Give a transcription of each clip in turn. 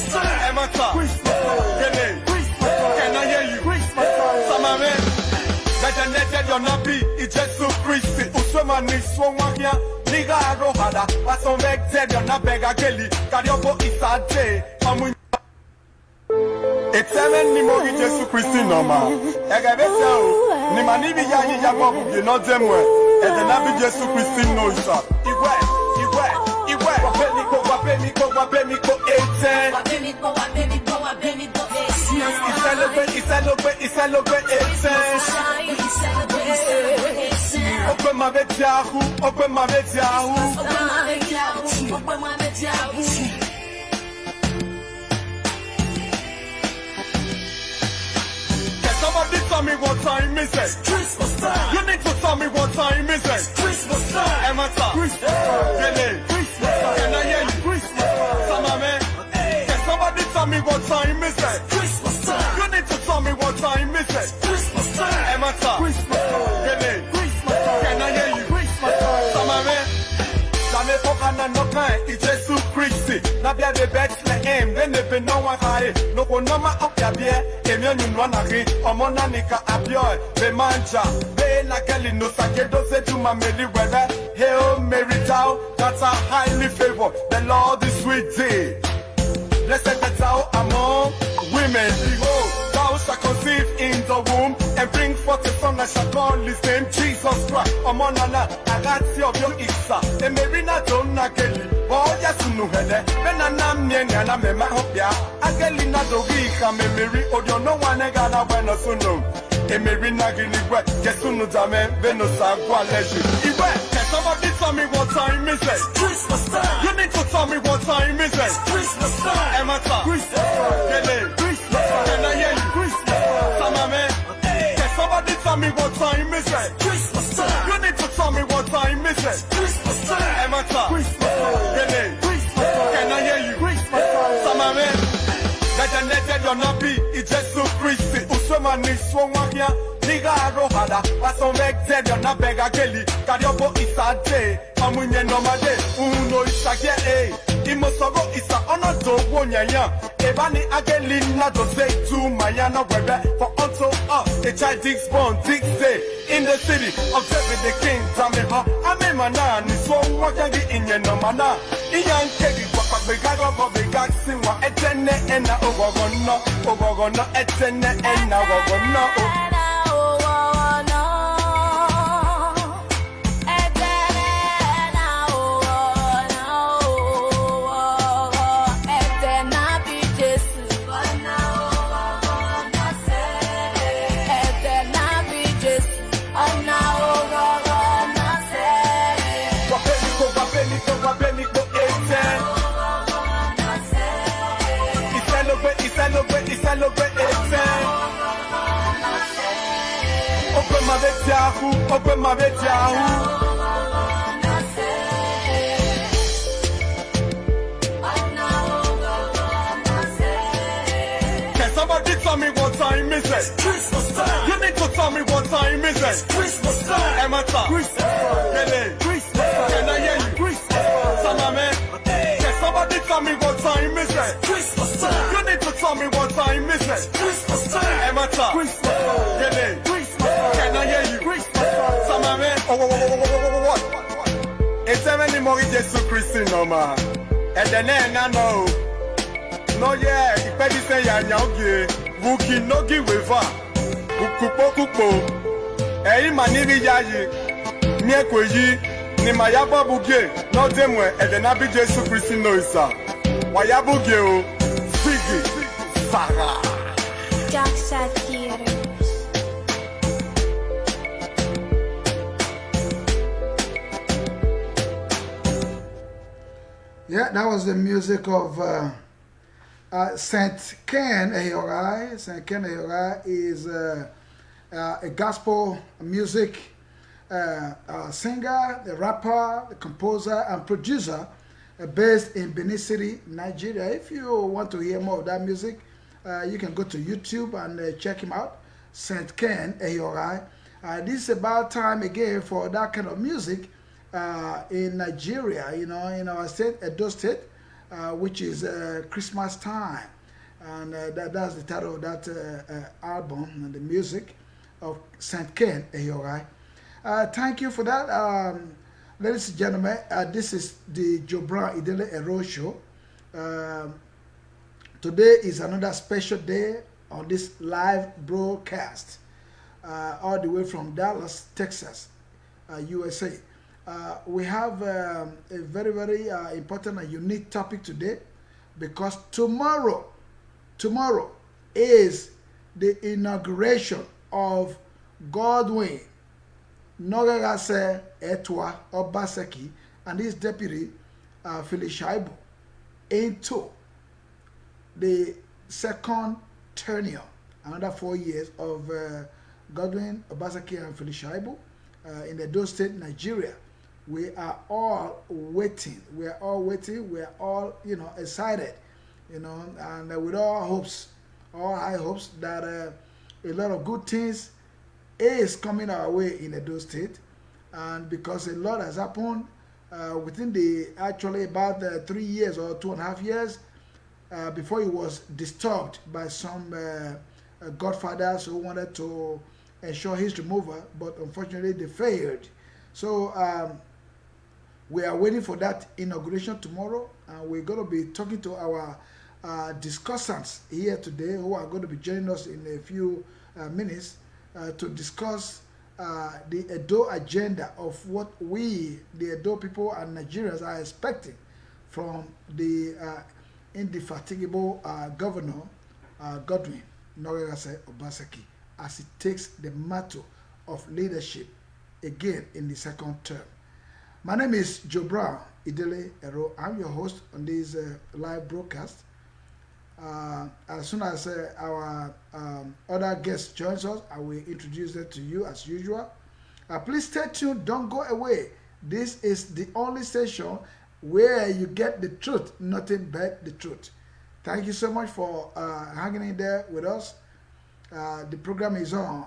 Christmas time. Emata. Christmas time. Can I hear you? Christmas time. Samame. You're not be, it's just so Christy. Usman is so here. Nigga, I go harder. But some vexed, you're not beggar Kelly. Cariopo is a day. It's 7 Nimogi Jesu Christi normal. Egabetao. Nimanibi Yayi Yabobu, you know them well. And the Nabi Jesu Christi knows that. Iwe. Wapemiko, 18. Wapemiko, It's celebrate 18. Open my bed, Yahoo. Somebody tell me what time is it? Christmas time. You need to tell me what time is it? Christmas time. Emata. Christmas time. Christmas time. Can I hear you? Christmas time. Samame. Can somebody tell me what time is it? Christmas time. You need to tell me what time is it? Christmas time. Emata. Christmas time. Christmas time. Can I hear you? Christmas time. Samame. Same pokana no kind, it's Jesu Christi. Na bia the best le aim, then they be no one high. No one no ma up ya bia, emion you run a hit, or monanica abioy, be mancha, be na kelly no sakedo se to my meli weather. Hail Mary Tao, that's a highly favored. The Lord is with thee. Blessed the thou among women. Behold, thou shalt conceive in the womb and bring forth a son that shall call his name Jesus Christ. Omonana, agati of your Isa. The Marina Donna Kelly. Oh, yes, no head. Benana Miana Mema Hopia. Agelina Dogika, Mary, or you no one agana when a suno. Emerina Gilliwet, Kesunu Dame, Venosa, Gualeshi. Can somebody tell me what time is it? Christmas time. You need to tell me what time is it? Christmas time. Emata. Christmas time. Christmas time. Can I hear you? Christmas time. Samame. Can somebody tell me what time is it? Christmas time. You need to tell me what time is it? Christmas time. Emata. Christmas time. Christmas time. Can I hear you? Christmas time. Samame. You're not be, it's just so Christy. Usman is so here. Nigga, I go harder. But some vexed, you're not beggar Kelly. Cariopo is a day. Amunye no made. Uno is a yeah. Imosogo is a honor to one ya. Ebani Agelina to say to Mayana Webe. For unto us, a child digs born, digs day. In the city of David the King, Tamiha. Ame Manan is so walking in your no mana. Iyan Kegi, Papa Begag, Sinwa, Etene, and Ogogono, Etene, and Ogogono. Celebrate Open my bed, Yahoo. Can somebody tell me what time is it? Christmas time. You need to tell me what time is it? Christmas time. Emata. Christmas time. Christmas time. Can I hear you? Christmas time. Samame. Can somebody tell me what time is it? Christmas time. You need to tell me what time is it? Christmas time. Emata. Christmas time. Can I hear you? Christmas time. Samame. What? It's a many more Jesu Christi no man. And then I know. No yeah, if I say ya nyauge, wuki no gi weva. Kupo. Manibi yayi. Miekweji. Ni mayaba buge. No demwe. And then I be Jesu Christi no isa. Wayabuge o. Figi. Sarah. Dark Side Theater. Yeah, that was the music of Saint Ken Eyorai. Saint Ken Eyorai is a gospel music singer, a rapper, a composer, and producer based in Benin City, Nigeria. If you want to hear more of that music, you can go to YouTube and check him out, Saint Ken Eyorai. This is about time again for that kind of music in Nigeria, you know, in our state, Edo State. which is Christmas time. And that's the title of that album and the music of St. Ken Eyorai. Thank you for that. Ladies and gentlemen, this is the Joe Brown Idele-Ero show. Today is another special day on this live broadcast, all the way from Dallas, Texas, USA. We have a very, very important and unique topic today, because tomorrow is the inauguration of Godwin Nogagase Etwa Obaseki and his deputy Phyllis Shaibu into the second tenure, another 4 years of Godwin Obaseki and Phyllis Shaibu in Edo State, Nigeria. We are all waiting. We are all waiting. We are all, excited, and with all hopes, all high hopes that a lot of good things is coming our way in Edo State, and because a lot has happened within the actually about 3 years or 2.5 years before he was disturbed by some godfathers who wanted to ensure his removal, but unfortunately they failed. So we are waiting for that inauguration tomorrow, and we're going to be talking to our discussants here today, who are going to be joining us in a few minutes to discuss the Edo agenda of what we, the Edo people and Nigerians, are expecting from the indefatigable governor, Godwin Nogagase Obaseki, as he takes the mantle of leadership again in the second term. My name is Joe Brown Idele-Ero. I'm your host on this live broadcast. As soon as our other guest joins us, I will introduce them to you as usual. Please stay tuned. Don't go away. This is the only station where you get the truth, nothing but the truth. Thank you so much for hanging in there with us. The program is on.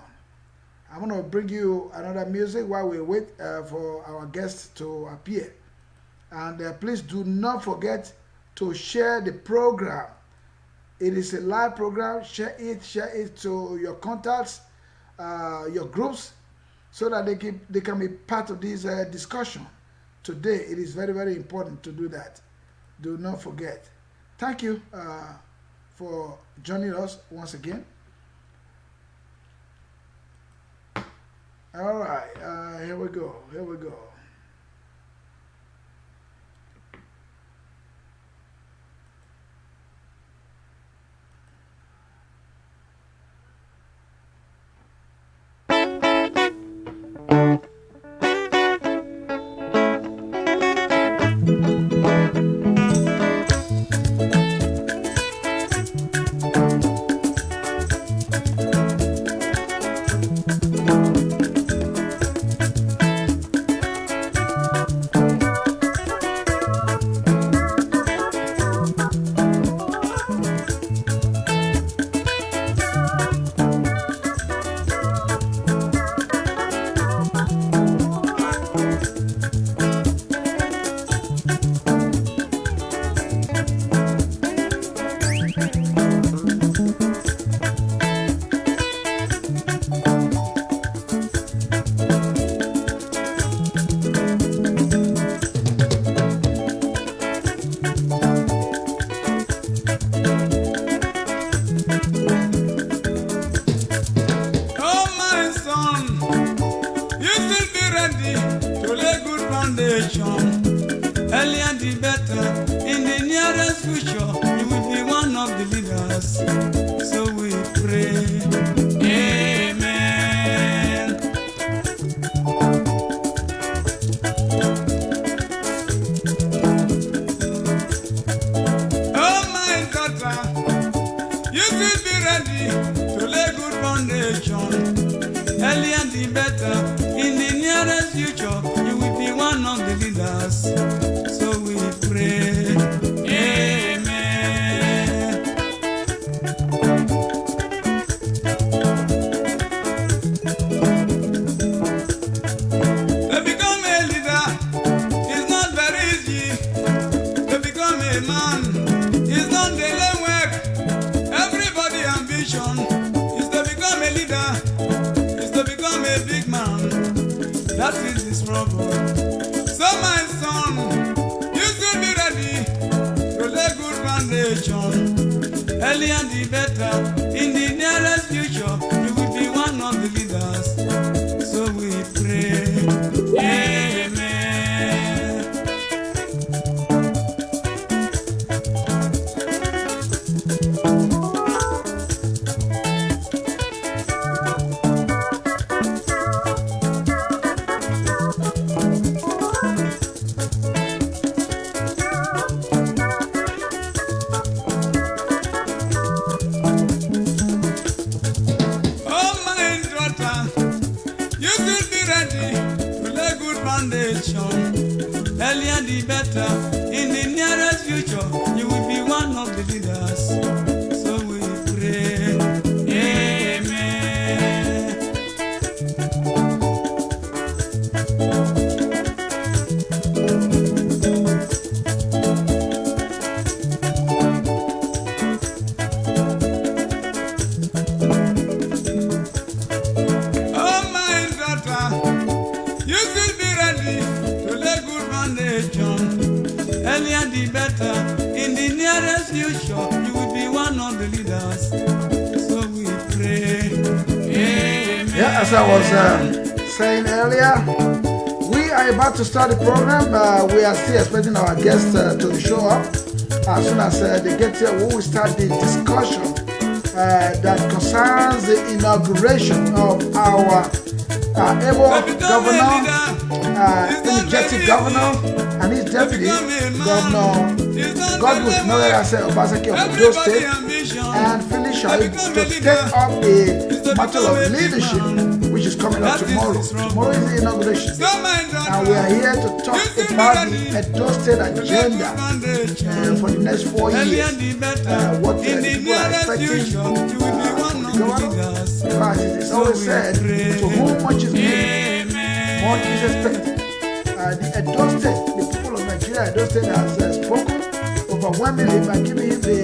I'm going to bring you another music while we wait for our guests to appear. And please do not forget to share the program. It is a live program. Share it to your contacts, your groups, so that they can be part of this discussion. Today, it is very, very important to do that. Do not forget. Thank you for joining us once again. All right, here we go. Here we go. Earlier the better. In the nearest future, you will be one of the leaders. So we pray. Amen. Oh my daughter, you should be ready to lay good foundation. Earlier the better. In the nearest future, you will be one of the leaders. So we pray. Amen. To become a leader is not very easy. To become a man that is the struggle. So my son, you should be ready to lay good foundation. Earlier the better, in the nearest future, you will be one of the leaders. So we pray, amen. Oh my daughter, you should be ready to lay good foundation. Earlier the better, in the nearest future, you will be one of the leaders. So we pray, amen. Oh my daughter, you should be ready to lay good foundation. Earlier the better, in the nearest future, you will be one of the leaders. So we pray, amen. Yeah, as I was saying earlier, we are about to start the program. We are still expecting our guests to show up. As soon as they get here, we will start the discussion that concerns the inauguration of our able governor, energetic governor, and his deputy, Governor Godwin Obaseki of Edo State, and Felicia to take up the matter of leadership, which is coming up tomorrow. Tomorrow is the inauguration, and we are here to talk about the Edo State agenda for the next 4 years. What the people are expecting from the governor, because it is always said, to whom much is given, much is expected. The Edo State, the people of Nigeria, Edo State has spoken overwhelmingly by giving him the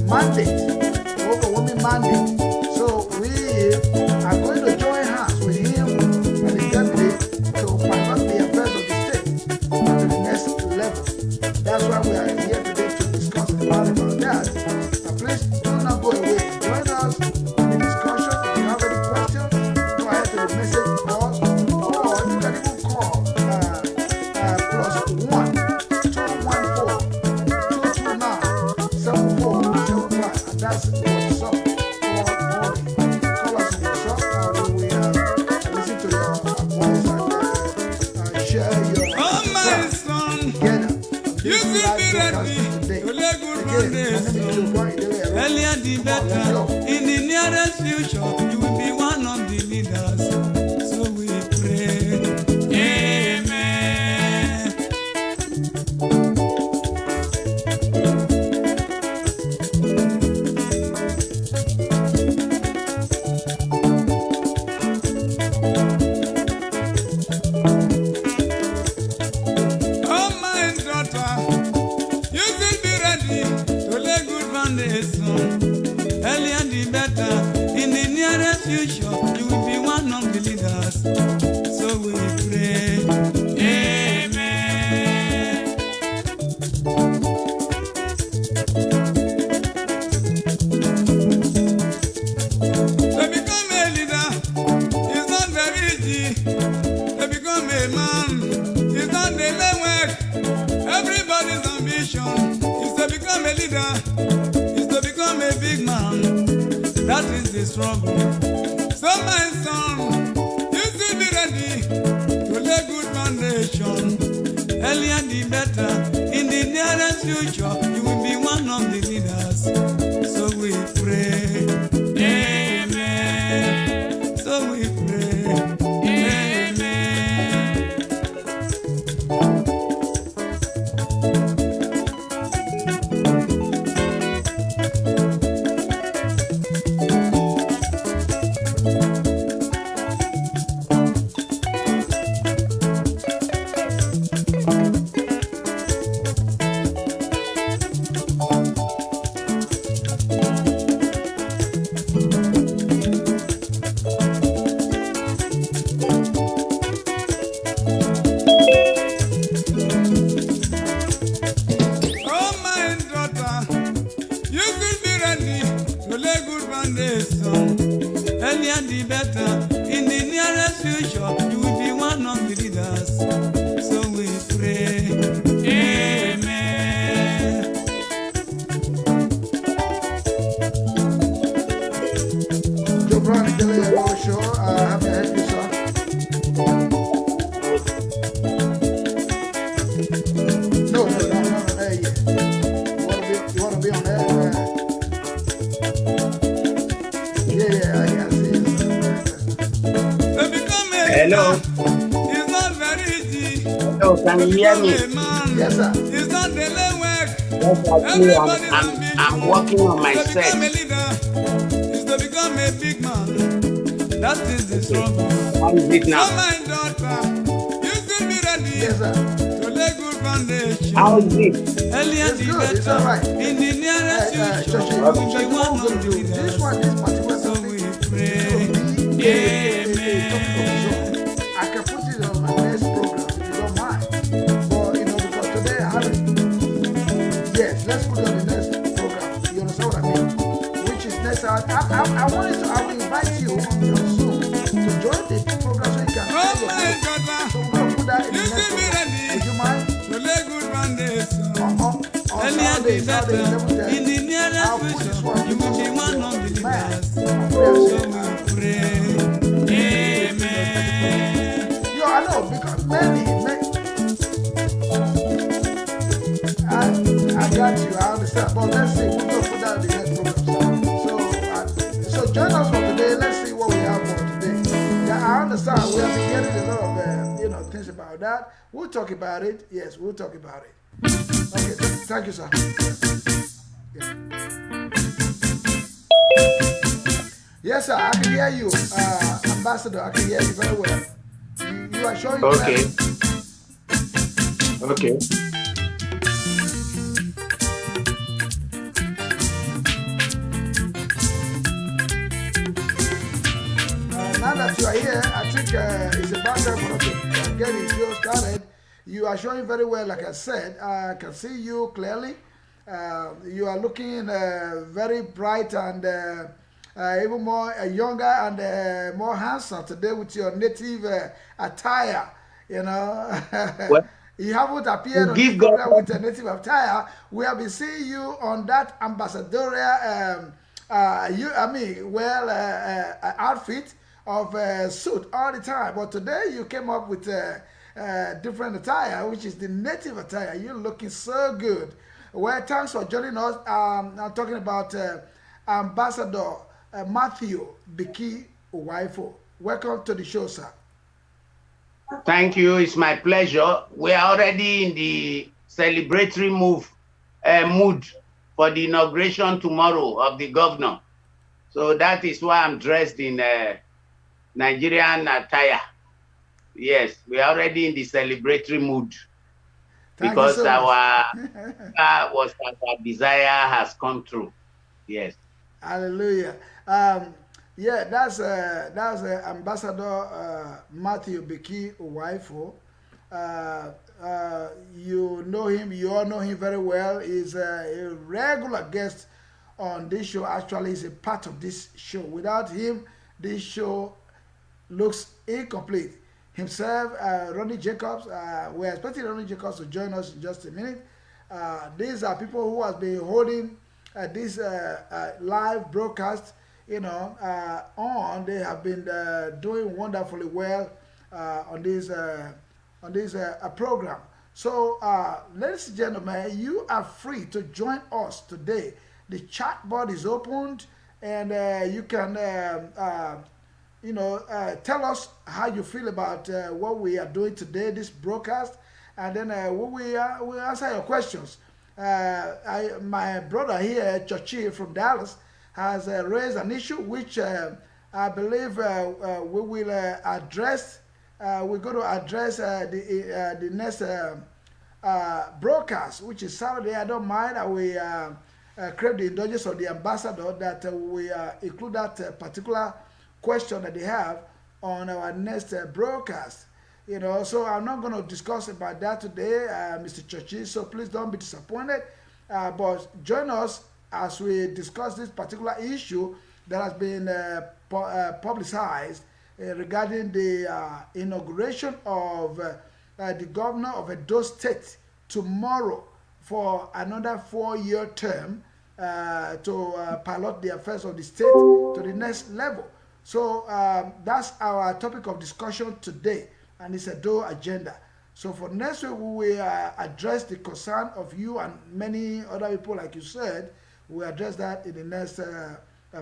mandate, the overwhelming mandate. So we are going to join hands with him and the deputy to conduct the affairs of the state to the next level. That's why we are here today to discuss about that. Please do not go away. Join us in the discussion. If you have any questions, go ahead to the message box, or you can even call +1 214 229 7475, and that's what's up. Call us on WhatsApp, we will listen to your voice and share your Oh my son, together. you should be ready to lay good foundation. Earlier the better, in the nearest future, you will be one of the leaders. So we pray, amen. Oh my daughter, you should be ready to lay good foundation. Earlier the better, in the nearest future, you will be one of the leaders. So we pray, amen. To become a leader is not very easy. To become a man is not the work. Everybody's ambition is to become a leader, is to become a big man. That is the struggle. So my son, you should be ready to lay good foundation. Earlier the better, in the nearest future, you will be one of the leaders. So we pray, amen. So we pray, amen. the better. In the nearest future, you will be one of the leaders. So we pray. Amen. Joe Brown, Idele-Ero show. How may I help you, sir? No, yeah. You wanna be on air? Yeah, I can see it. To become a Hello. leader is not very easy. Hello, can To you hear become me? a man Yes, sir. is not daily work. Yes, I do. Everybody's I'm working on my To become a set. leader is to become a big man. That is the struggle. How is it So now? my daughter, you should be ready Yes, sir. to lay good foundation. How is it? Earlier It's the good. It's better. all right. In the nearest future, Church, you what will be we're one going of to the do, this leaders. particular So topic, we will pray. be a topic of its Amen. own. I can put it on my next program if you don't mind. But, because today I haven't. Yes, let's put it on the next program. You understand what I mean? Which is next. I wanted to, I will invite you on your Zoom to join the program so you can Oh tell your my people. daughter, So we're going to put that in the you next should be program. ready Would you mind? to lay good foundation. On Earlier the Saturday, better. 11:30. In the nearest I'll put this future, one you will because be of one your of the man. leaders. So Prayer. we pray. Amen. Yo, I know because many I got you. I understand. But let's see. We're gonna put that in the next program. So join us for today. Let's see what we have for today. Yeah, I understand. We have been getting a lot of things about that. We'll talk about it. Yes, we'll talk about it. Okay. Thank you, sir. Yeah. Yes, sir. I can hear you, Ambassador. I can hear you very well. You are showing. Okay. Okay. Now that you are here, I think it's about time for us to get the show started. You are showing very well, like I said. I can see you clearly. You are looking very bright and even more younger and more handsome today with your native attire. You know, Well, you haven't appeared on give this God program with a native attire. We have been seeing you on that ambassadorial, outfit of suit all the time. But today you came up with different attire, which is the native attire. You're looking so good. Well, thanks for joining us. I'm talking about Ambassador Matthew Biki Uwaifo. Welcome to the show, sir. thank you. It's my pleasure. We are already in the celebratory mood for the inauguration tomorrow of the governor. So that is why I'm dressed in Nigerian attire. Yes, we are already in the celebratory mood Thank because you so our much. our desire has come true. Yes. Hallelujah. Yeah, that's Ambassador Matthew Biki Uwaifo. You know him. You all know him very well. He's a regular guest on this show. Actually, he's a part of this show. Without him, this show looks incomplete. Himself, Ronnie Jacobs. We're expecting Ronnie Jacobs to join us in just a minute. These are people who have been holding this live broadcast, on. They have been doing wonderfully well on this program. So, ladies and gentlemen, you are free to join us today. The chat board is opened, and you can, tell us how you feel about what we are doing today, this broadcast, and then we'll answer your questions. My brother here, Chochi from Dallas, has raised an issue which I believe we will address. We're going to address the next broadcast, which is Saturday. I don't mind. I will crave the indulgence of the ambassador that we include that particular question that they have on our next broadcast. So I'm not going to discuss about that today, Mr. Chochi, so please don't be disappointed. But join us as we discuss this particular issue that has been publicized regarding the inauguration of the governor of Edo State tomorrow for another 4-year term to pilot the affairs of the state to the next level. So that's our topic of discussion today, and it's a Edo agenda. So for next week, we will address the concern of you and many other people, like you said. We'll address that in the next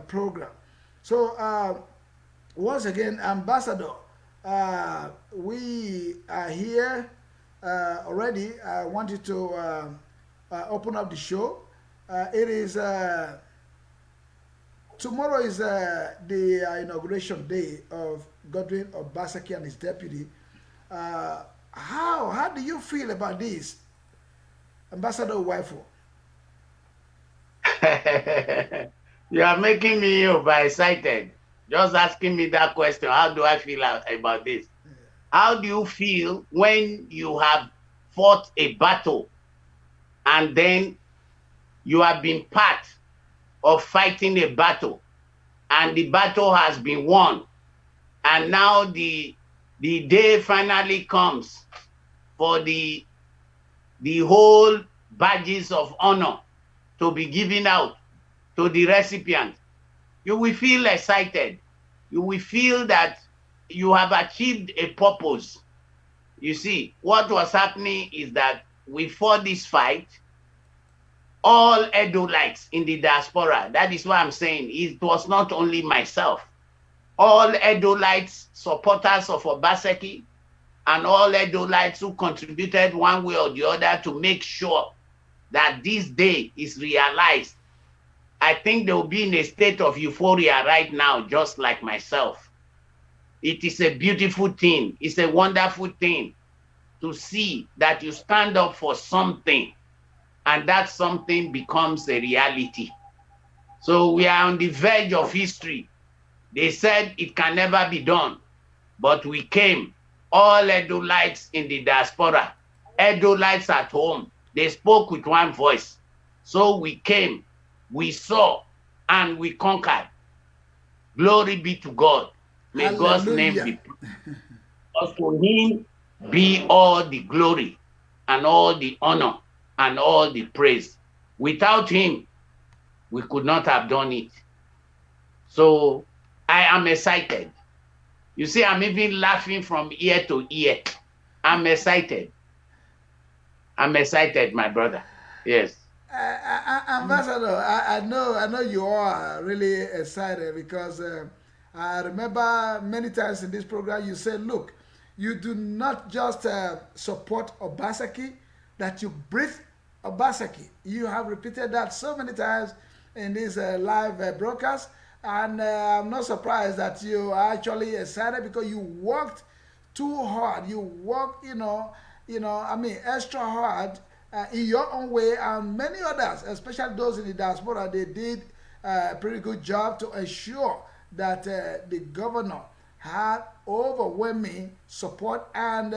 program. So once again, Ambassador, we are here already. I want you to open up the show. It is tomorrow is the inauguration day of Godwin Obaseki and his deputy. How do you feel about this, Ambassador Wifo? You are making me overexcited. Just asking me that question. How do I feel about this? How do you feel when you have fought a battle and then you have been part of fighting a battle and the battle has been won, and now the day finally comes for the whole badges of honor to be given out to the recipient? You will feel excited. You will feel that you have achieved a purpose. You see, what was happening is that we fought this fight, all Edolites in the diaspora. That is what I'm saying. It was not only myself. All Edolites, supporters of Obaseki, and all Edolites who contributed one way or the other to make sure that this day is realized. I think they will be in a state of euphoria right now, just like myself. It is a beautiful thing. It's a wonderful thing to see that you stand up for something and that something becomes a reality. So we are on the verge of history. They said it can never be done, but we came, all Edolites in the diaspora, Edolites at home. They spoke with one voice. So we came, we saw, and we conquered. Glory be to God. May Hallelujah. God's name be praised. Because to him be all the glory and all the honor and all the praise. Without him, we could not have done it. So I am excited. You see, I'm even laughing from ear to ear. I'm excited. I'm excited, my brother. Yes. Ambassador, I know you are really excited because I remember many times in this program you said, look, you do not just support Obaseki, that you breathe Obaseki. You have repeated that so many times in this live broadcast, and I'm not surprised that you are actually excited because you worked too hard. You worked, extra hard in your own way, and many others, especially those in the diaspora, they did a pretty good job to ensure that the governor had overwhelming support, and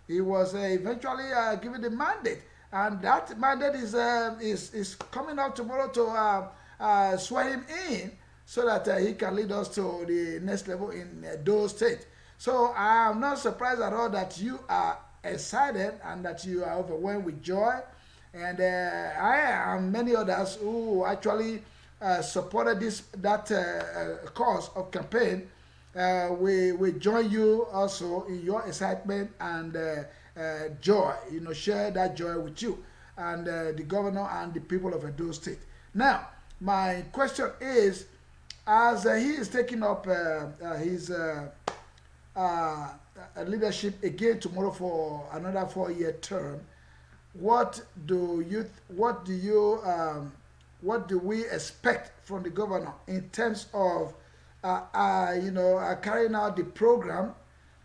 he was eventually given the mandate. And that mandate is coming out tomorrow to swear him in so that he can lead us to the next level in Edo State. So I'm not surprised at all that you are excited and that you are overwhelmed with joy. And I and many others who actually supported that cause of campaign, we join you also in your excitement and joy. Share that joy with you and the governor and the people of Edo State. Now, my question is, as he is taking up his leadership again tomorrow for another 4-year term, what do we expect from the governor in terms of carrying out the program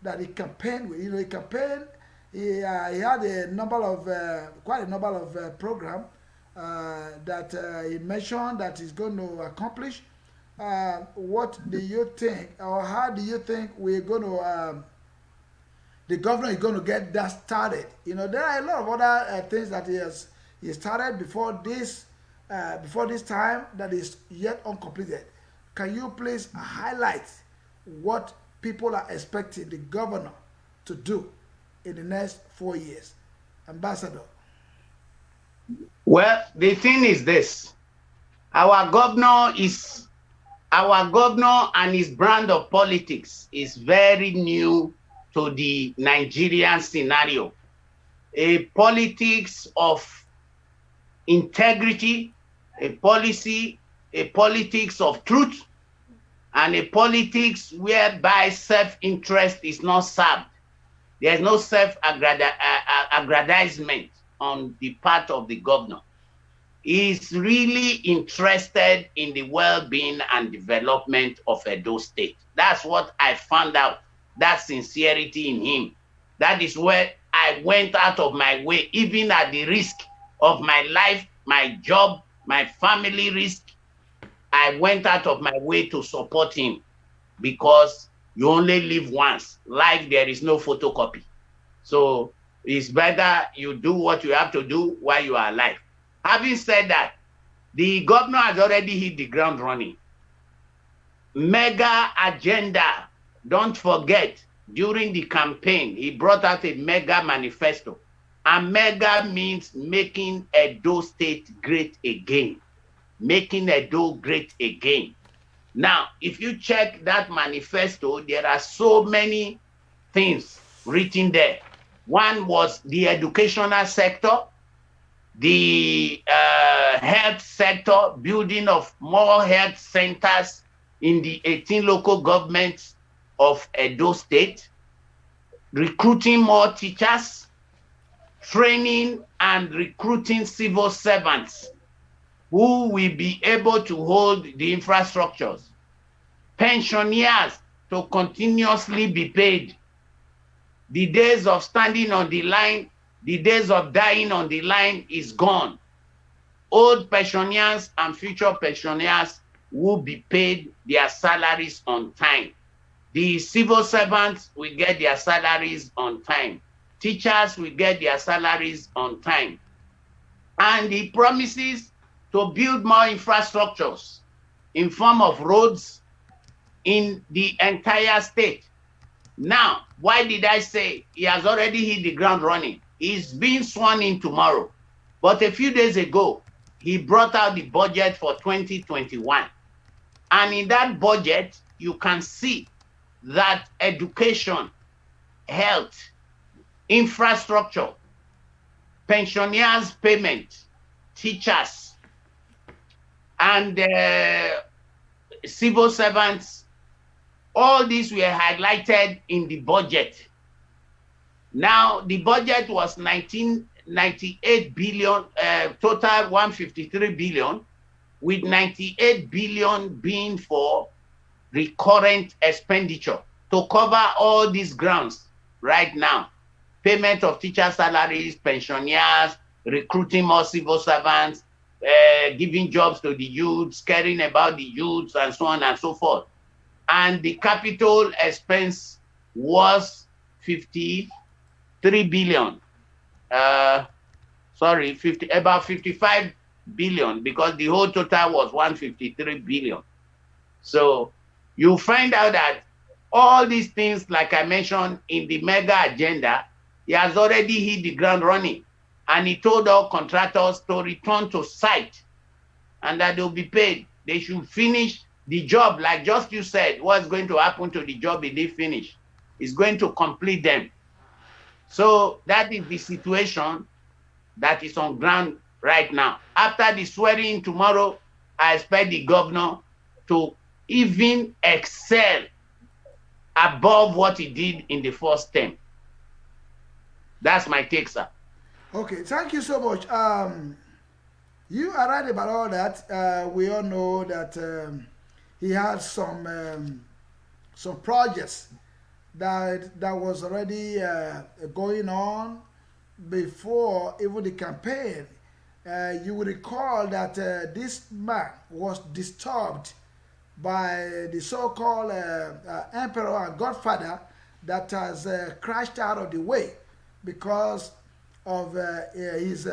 that he campaigned with? He had quite a number of programs that he mentioned that he's going to accomplish. What do you think, or how do you think we're going to, the governor is going to get that started? There are a lot of other things that he started before this time that is yet uncompleted. can you please highlight what people are expecting the governor to do in the next 4 years? Ambassador. Well, the thing is this. Our governor and his brand of politics is very new to the Nigerian scenario. A politics of integrity, a politics of truth, and a politics whereby self-interest is not served. There's no self-aggrandizement on the part of the governor. He's really interested in the well-being and development of Edo State. That's what I found out, that sincerity in him. That is where I went out of my way, even at the risk of my life, my job, my family risk. I went out of my way to support him, because you only live once. Life, there is no photocopy. So it's better you do what you have to do while you are alive. Having said that, the governor has already hit the ground running. Mega agenda. Don't forget, during the campaign, he brought out a mega manifesto. And mega means making Edo State great again. Making Edo great again. Now, if you check that manifesto, there are so many things written there. One was the educational sector, the health sector, building of more health centers in the 18 local governments of Edo State, recruiting more teachers, training and recruiting civil servants who will be able to hold the infrastructures, pensioners to continuously be paid. The days of standing on the line, the days of dying on the line is gone. Old pensioners and future pensioners will be paid their salaries on time. The civil servants will get their salaries on time. Teachers will get their salaries on time. And he promises to build more infrastructures in form of roads in the entire state. Now, why did I say he has already hit the ground running? He's being sworn in tomorrow. But a few days ago, he brought out the budget for 2021. And in that budget, you can see that education, health, infrastructure, pensioners' payment, teachers, and civil servants, all these were highlighted in the budget. Now, the budget was 1998 billion, total 153 billion, with 98 billion being for recurrent expenditure to cover all these grounds right now. Payment of teacher salaries, pensioners, recruiting more civil servants, giving jobs to the youths, caring about the youths, and so on and so forth. And the capital expense was 53 billion. About 55 billion, because the whole total was 153 billion. So you find out that all these things, like I mentioned in the mega agenda, he has already hit the ground running. And he told all contractors to return to site and that they'll be paid. They should finish the job, like just you said, what's going to happen to the job if they finish? Is going to complete them. So that is the situation that is on ground right now. After the swearing tomorrow, I expect the governor to even excel above what he did in the first term. That's my take, sir. Okay, thank you so much. You are right about all that. We all know that he had some projects that was already going on before even the campaign. You will recall that this man was disturbed by the so-called emperor and godfather that has crashed out of the way because of his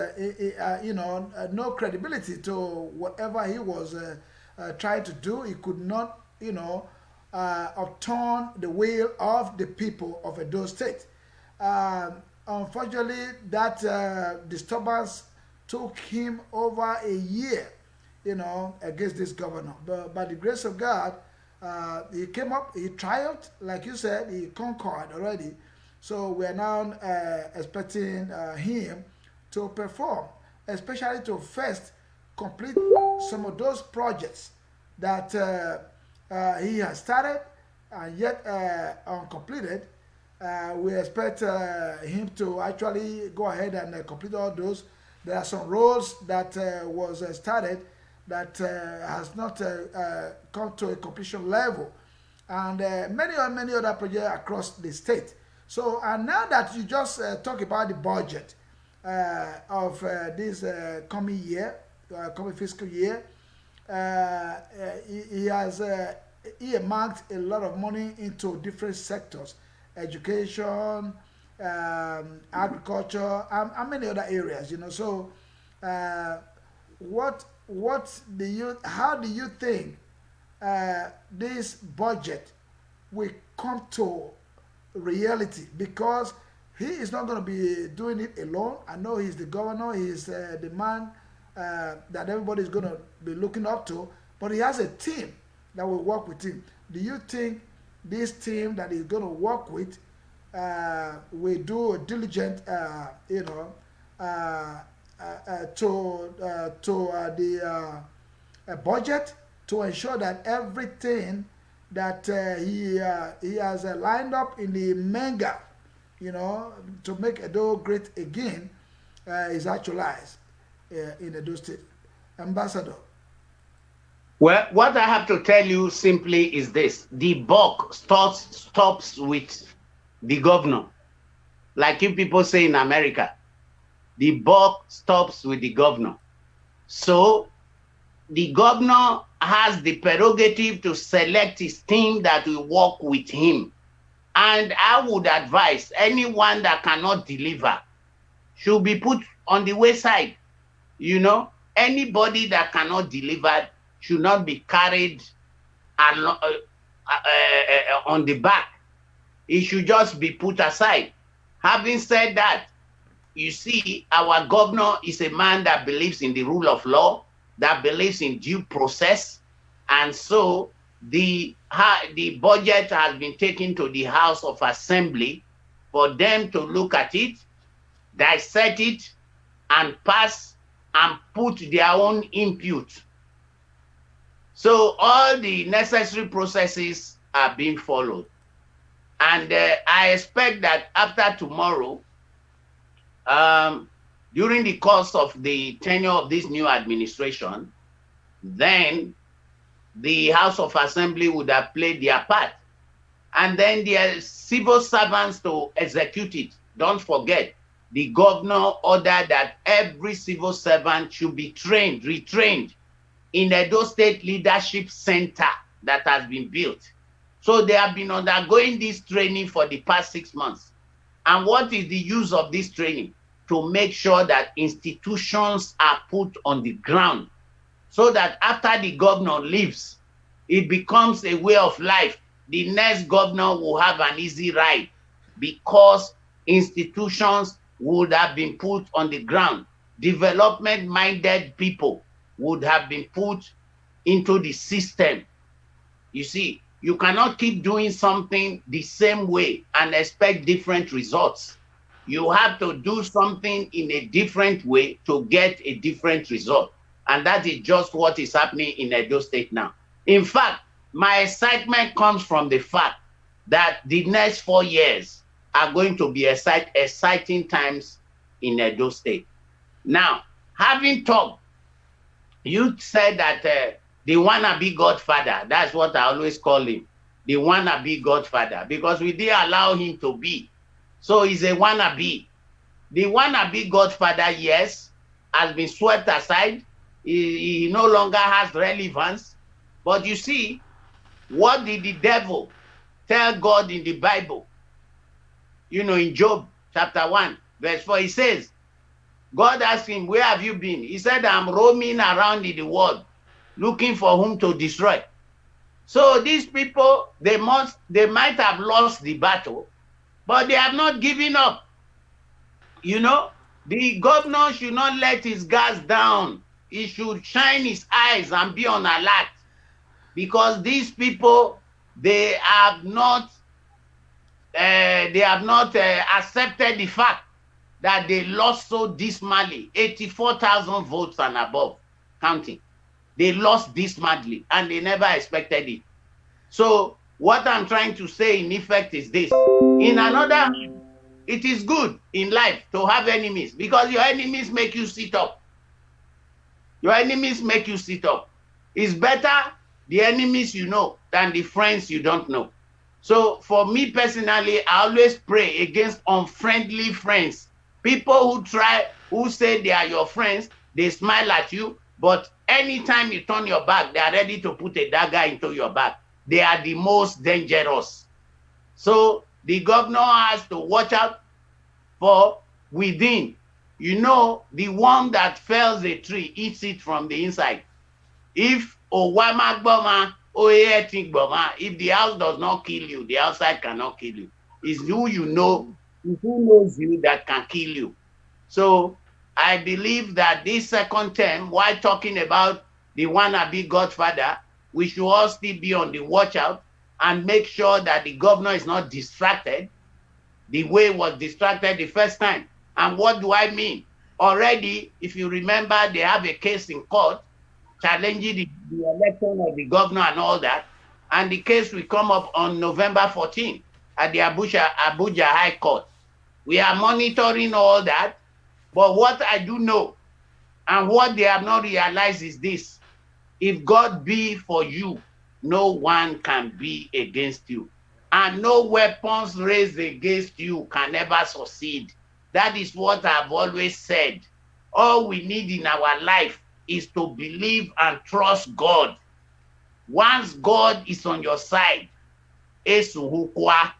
no credibility to whatever he was tried to do. He could not, upturn the will of the people of Edo State. Unfortunately, that disturbance took him over a year, against this governor. But by the grace of God, he came up, he triumphed, like you said, he conquered already. So we are now expecting him to perform, especially to first complete some of those projects that he has started and yet uncompleted. We expect him to actually go ahead and complete all those. There are some roads that was started that has not come to a completion level, and many other projects across the state. So, and now that you just talk about the budget of this coming year, coming fiscal year, he has earmarked a lot of money into different sectors: education, agriculture, and many other areas. So, how do you think this budget will come to reality? Because he is not going to be doing it alone. I know he's the governor, he's the man that everybody is going to be looking up to, but he has a team that will work with him. Do you think this team that he's going to work with will do a diligent, to the budget, to ensure that everything that he has lined up in the manga, to make Edo great again, is actualized in Edo State? Ambassador. Well, what I have to tell you simply is this: the buck stops with the governor. Like you people say in America, the buck stops with the governor. So the governor has the prerogative to select his team that will work with him. And I would advise anyone that cannot deliver should be put on the wayside. Anybody that cannot deliver should not be carried on the back. It should just be put aside. Having said that, you see, our governor is a man that believes in the rule of law, that believes in due process. And so the budget has been taken to the House of Assembly for them to look at it, dissect it, and pass and put their own input. So all the necessary processes are being followed. And I expect that after tomorrow, during the course of the tenure of this new administration, then the House of Assembly would have played their part. And then the civil servants to execute it. Don't forget, the governor ordered that every civil servant should be retrained in Edo State Leadership Center that has been built. So they have been undergoing this training for the past 6 months. And what is the use of this training? To make sure that institutions are put on the ground, so that after the governor leaves, it becomes a way of life. The next governor will have an easy ride because institutions would have been put on the ground. Development-minded people would have been put into the system. You see, you cannot keep doing something the same way and expect different results. You have to do something in a different way to get a different result. And that is just what is happening in Edo State now. In fact, my excitement comes from the fact that the next 4 years are going to be exciting times in Edo State. Now, having talked, you said that the wannabe godfather, that's what I always call him, the wannabe godfather, because we didn't allow him to be. So he's a wannabe. The wannabe godfather, yes, has been swept aside. He no longer has relevance. But you see, what did the devil tell God in the Bible? In Job chapter 1, verse 4, he says, God asked him, where have you been? He said, I'm roaming around in the world. looking for whom to destroy. So these people, they might have lost the battle, but they have not given up. You know, the governor should not let his guards down. He should shine his eyes and be on alert, because these people, they have not accepted the fact that they lost so dismally, 84,000 votes and above, counting. They lost dismally, and they never expected it. So what I'm trying to say in effect is this. In another, it is good in life to have enemies, because your enemies make you sit up. Your enemies make you sit up. It's better the enemies you know than the friends you don't know. So for me personally, I always pray against unfriendly friends. People who say they are your friends, they smile at you, but anytime you turn your back, they are ready to put a dagger into your back. They are the most dangerous. So the governor has to watch out for within. You know, the one that fells a tree eats it from the inside. If if the house does not kill you, the outside cannot kill you. It's who you know, who knows you, that can kill you. So I believe that this second term, while talking about the wannabe godfather, we should all still be on the watch out and make sure that the governor is not distracted the way he was distracted the first time. And what do I mean? Already, if you remember, they have a case in court challenging the election of the governor and all that. And the case will come up on November 14th at the Abuja High Court. We are monitoring all that. But what I do know and what they have not realized is this: if God be for you, no one can be against you. And no weapons raised against you can ever succeed. That is what I've always said. All we need in our life is to believe and trust God. Once God is on your side, esuhukwa,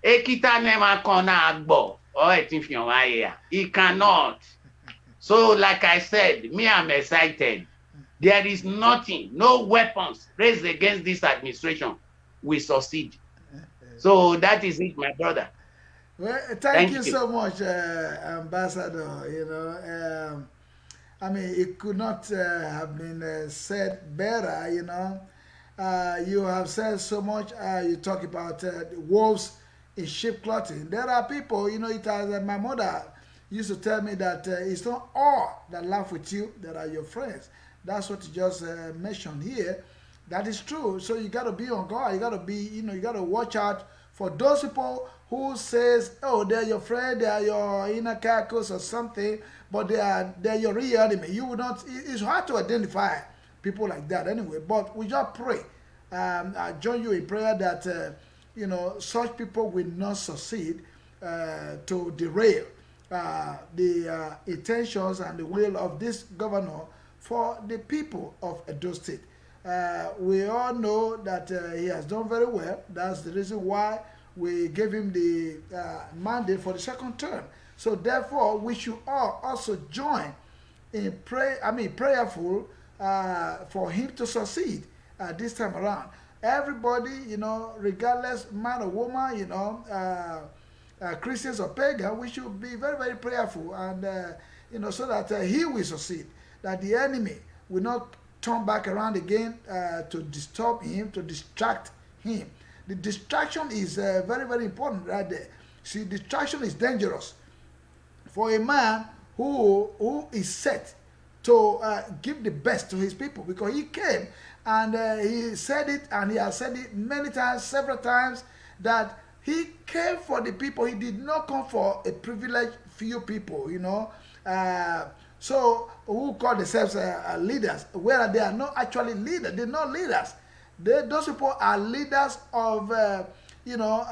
ekita nema kona agbo, or he cannot. So, like I said, me, I'm excited. There is nothing, no weapons raised against this administration will succeed. So that is it, my brother. Well, thank you so much, Ambassador. You know, I mean, it could not have been said better. You know, you have said so much. You talk about wolves in sheep clothing. There are people, you know, it has my mother used to tell me that it's not all that laugh with you that are your friends. That's what you just mentioned here. That is true. So you got to be on guard. You got to be, you know, you got to watch out for those people who says, oh, they're your friend, they are your inner carcass or something, but they're your real enemy. You would not. It's hard to identify people like that anyway. But we just pray. I join you in prayer that you know, such people will not succeed to derail the intentions and the will of this governor for the people of Edo State. We all know that he has done very well. That's the reason why we gave him the mandate for the second term. So therefore, we should all also join in prayerful for him to succeed this time around. Everybody, you know, regardless man or woman, you know, Christians or pagan, we should be very, very prayerful, and you know, so that he will succeed, that the enemy will not turn back around again to disturb him, to distract him. The distraction is very, very important right there. See, distraction is dangerous for a man who is set to give the best to his people, because he came and he said it, and he has said it many times, several times, that he came for the people. He did not come for a privileged few people, you know. So who call themselves leaders, where they are not actually leaders. They're not leaders. Those people are leaders of, you know,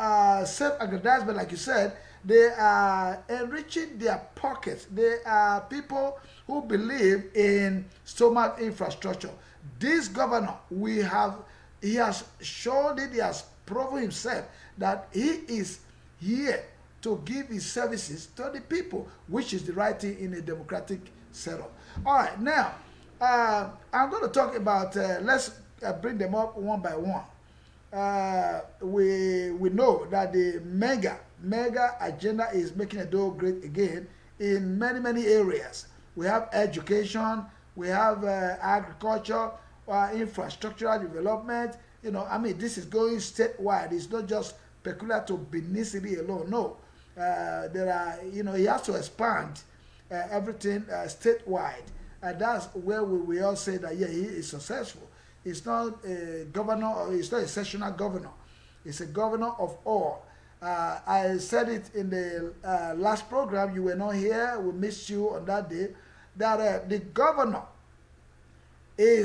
self-aggrandizement, like you said. They are enriching their pockets. They are people who believe in stomach infrastructure. This governor, he has shown it, he has proven himself that he is here to give his services to the people, which is the right thing in a democratic setup. All right, now I'm going to talk about. Let's bring them up one by one. We know that the mega agenda is making Edo great again in many areas. We have education, we have agriculture, infrastructural development. You know, I mean, this is going statewide. It's not just peculiar to Benin City alone. No, there are, you know, he has to expand everything statewide, and that's where we all say that yeah, he is successful. It's not a governor, or it's not a sessional governor. It's a governor of all. I said it in the last program. You were not here. We missed you on that day. That the governor he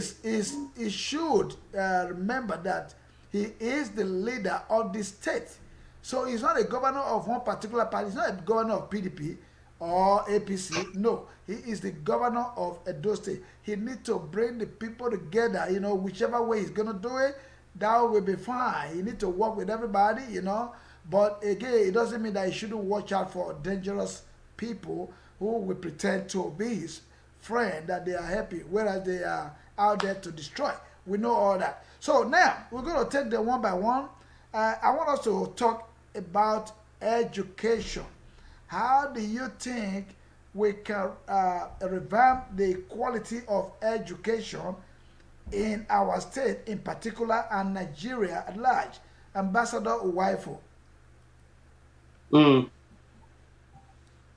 should remember that he is the leader of the state. So he's not a governor of one particular party. He's not a governor of PDP or APC. No, he is the governor of Edo State. He needs to bring the people together, you know, whichever way he's going to do it, that will be fine. He needs to work with everybody, you know. But again, it doesn't mean that he shouldn't watch out for dangerous people who will pretend to be his friend, that they are happy, whereas they are out there to destroy. We know all that. So now, we're going to take them one by one. I want us to talk about education. How do you think we can revamp the quality of education in our state in particular and Nigeria at large? Ambassador Uwaifo.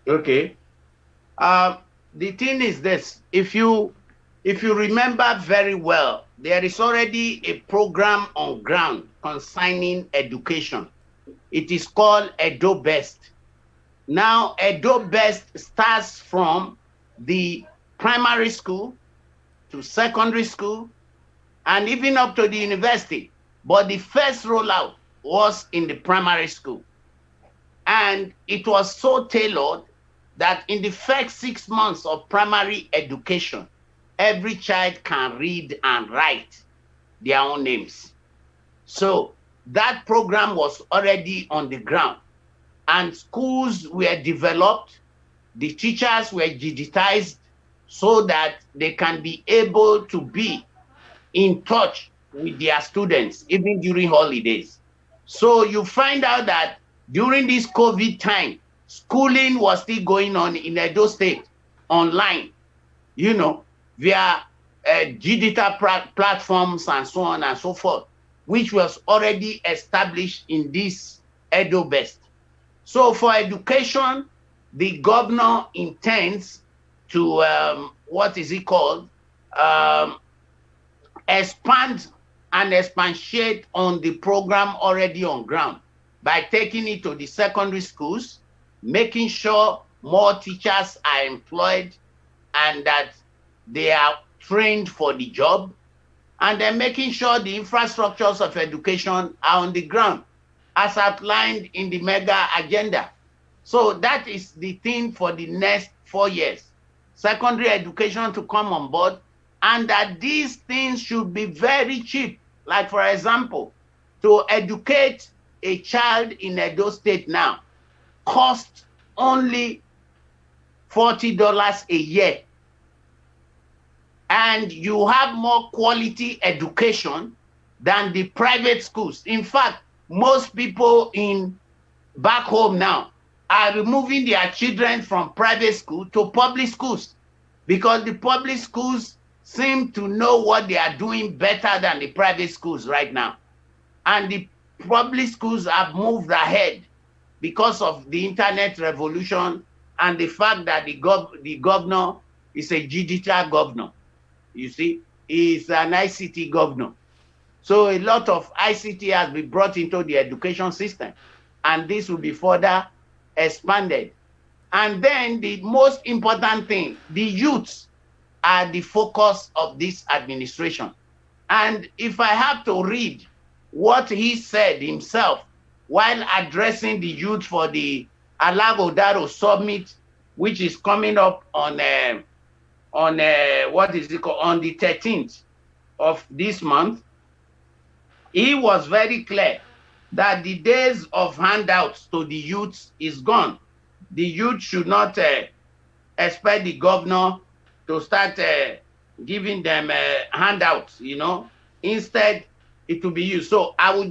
Okay. The thing is this: if you remember very well, there is already a program on ground concerning education. It is called Edo Best. Now, Edo Best starts from the primary school to secondary school and even up to the university. But the first rollout was in the primary school. And it was so tailored that in the first 6 months of primary education, every child can read and write their own names. So that program was already on the ground, and schools were developed, the teachers were digitized so that they can be able to be in touch with their students, even during holidays. So you find out that during this COVID time, schooling was still going on in Edo State online, you know, via digital platforms and so on and so forth, which was already established in this Edo Best. So for education, the governor intends to, what is it called? Expand and expatiate on the program already on ground by taking it to the secondary schools, making sure more teachers are employed and that they are trained for the job, and then making sure the infrastructures of education are on the ground, as outlined in the mega agenda. So that is the thing for the next 4 years. Secondary education to come on board, and that these things should be very cheap. Like, for example, to educate a child in Edo State now costs only $40 a year. And you have more quality education than the private schools. In fact, most people back home now are removing their children from private school to public schools, because the public schools seem to know what they are doing better than the private schools right now. And the public schools have moved ahead because of the internet revolution and the fact that the governor is a digital governor. You see, he's an ICT governor. So a lot of ICT has been brought into the education system, and this will be further expanded. And then the most important thing, the youths are the focus of this administration. And if I have to read what he said himself while addressing the youth for the Alagodaro summit, which is coming up on what is it called, on the 13th of this month, he was very clear that the days of handouts to the youth is gone. The youth should not expect the governor to start giving them handouts, you know. Instead, it will be used. So I will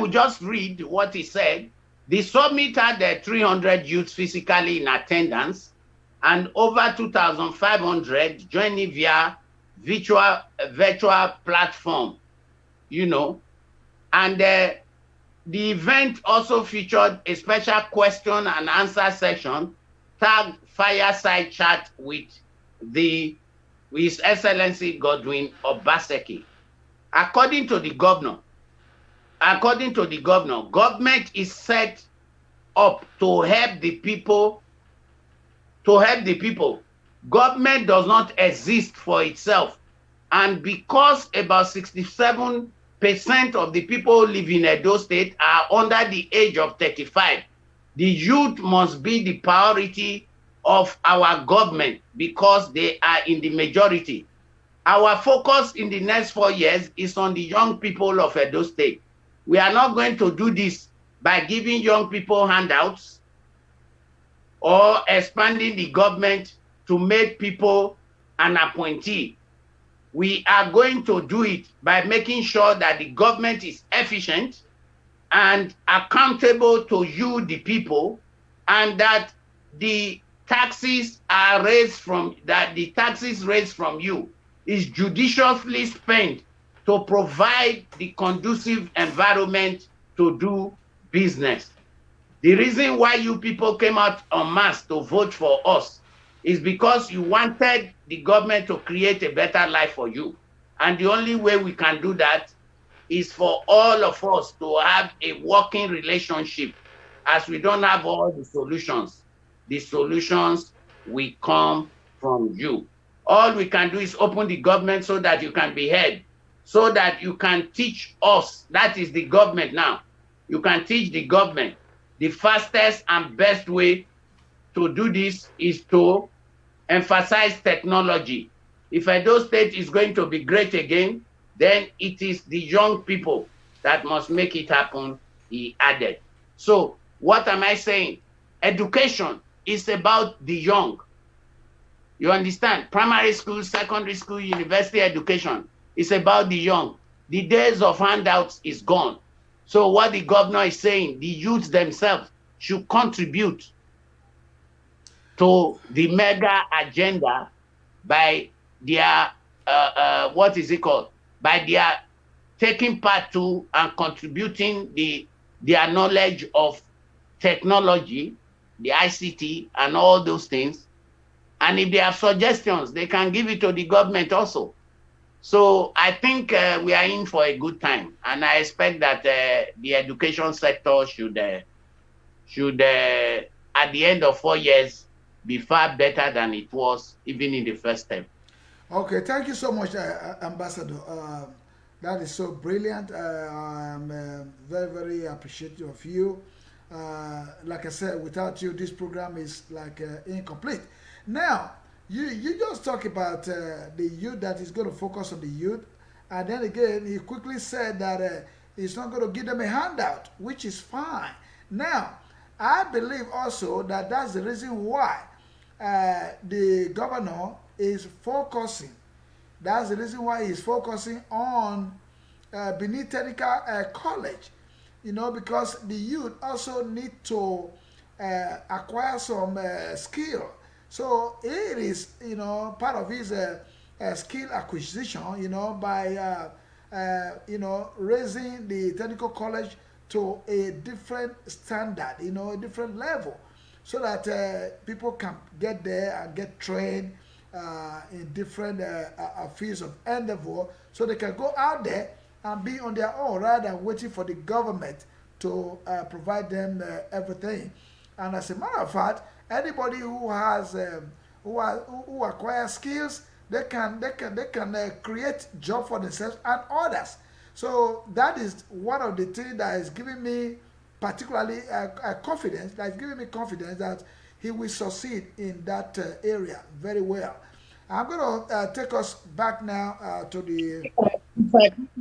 just read what he said. The summit had 300 youths physically in attendance and over 2,500 joining via virtual platform, you know. And the event also featured a special question and answer session tagged Fireside Chat with His Excellency Godwin Obaseki. According to the governor, government is set up to help the people. Government does not exist for itself. And because about 67% of the people living in Edo State are under the age of 35, the youth must be the priority of our government because they are in the majority. Our focus in the next 4 years is on the young people of Edo State. We are not going to do this by giving young people handouts or expanding the government to make people an appointee. We are going to do it by making sure that the government is efficient and accountable to you, the people, and that the taxes raised from you is judiciously spent to provide the conducive environment to do business. The reason why you people came out en masse to vote for us is because you wanted the government to create a better life for you. And the only way we can do that is for all of us to have a working relationship, as we don't have all the solutions. The solutions will come from you. All we can do is open the government so that you can be heard, so that you can teach us. That is the government now. You can teach the government. The fastest and best way to do this is to emphasize technology. If Edo State is going to be great again, then it is the young people that must make it happen, he added. So what am I saying? Education is about the young. You understand? Primary school, secondary school, university education is about the young. The days of handouts is gone. So what the governor is saying, the youth themselves should contribute to the mega agenda by their, by their taking part to and contributing their knowledge of technology, the ICT and all those things. And if they have suggestions, they can give it to the government also. So I think we are in for a good time. And I expect that the education sector should at the end of 4 years, be far better than it was even in the first term. Okay, thank you so much, Ambassador. That is so brilliant. I'm very, very appreciative of you. Like I said, without you, this program is like incomplete. Now, you just talk about the youth, that is going to focus on the youth. And then again, he quickly said that he's not going to give them a handout, which is fine. Now, I believe also that that's the reason why the governor is focusing. That's the reason why he's focusing on Benin Technical College. You know, because the youth also need to acquire some skill. So it is, you know, part of his skill acquisition, you know, by, you know, raising the technical college to a different standard, you know, a different level, so that people can get there and get trained in different fields of endeavor, so they can go out there and be on their own rather than waiting for the government to provide them everything. And as a matter of fact, anybody who has who acquires skills, they can create job for themselves and others. So that is one of the things that is giving me particularly confidence. That is giving me confidence that he will succeed in that area very well. I'm going to take us back now to the.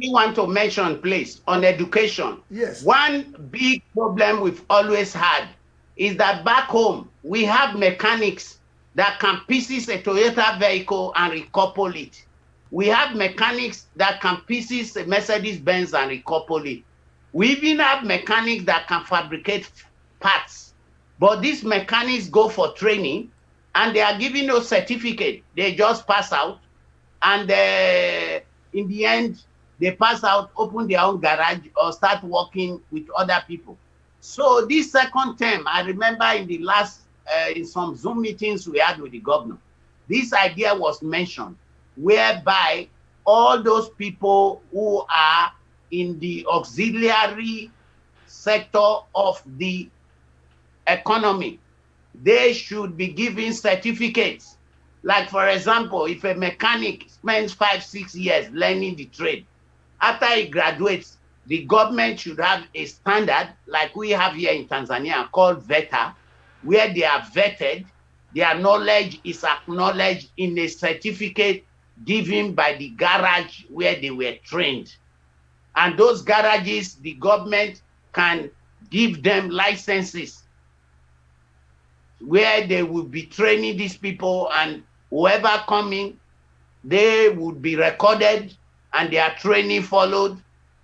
We want to mention, please, on education. Yes. One big problem we've always had is that back home we have mechanics that can pieces a Toyota vehicle and recouple it. We have mechanics that can pieces a Mercedes-Benz and recouple it. We even have mechanics that can fabricate parts. But these mechanics go for training and they are given no certificate. They just pass out. And in the end, they pass out, open their own garage or start working with other people. So this second term, I remember in the last, in some Zoom meetings we had with the governor, this idea was mentioned, whereby all those people who are in the auxiliary sector of the economy, they should be given certificates. Like, for example, if a mechanic spends 5-6 years learning the trade, after he graduates, the government should have a standard like we have here in Tanzania called VETA, where they are vetted, their knowledge is acknowledged in a certificate given by the garage where they were trained. And those garages, the government can give them licenses where they will be training these people, and whoever coming, they would be recorded and their training followed.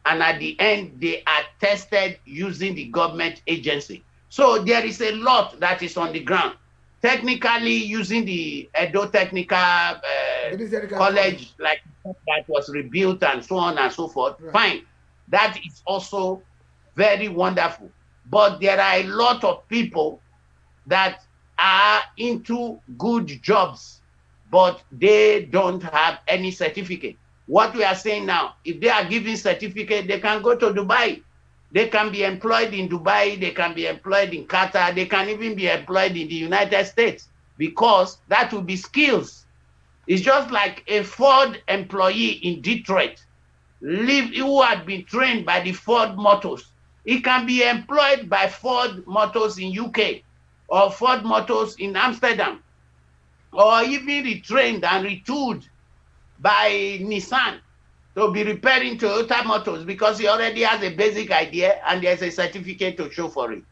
And at the end, they are tested using the government agency. So there is a lot that is on the ground. Technically, using the Edo Technical College, like that was rebuilt and so on and so forth, right. Fine. That is also very wonderful. But there are a lot of people that are into good jobs, but they don't have any certificate. What we are saying now, if they are giving certificate, they can go to Dubai. They can be employed in Dubai, they can be employed in Qatar, they can even be employed in the United States, because that will be skills. It's just like a Ford employee in Detroit, who had been trained by the Ford Motors. He can be employed by Ford Motors in UK or Ford Motors in Amsterdam, or even retrained and retooled by Nissan to be repairing Toyota motors, because he already has a basic idea and there's a certificate to show for it.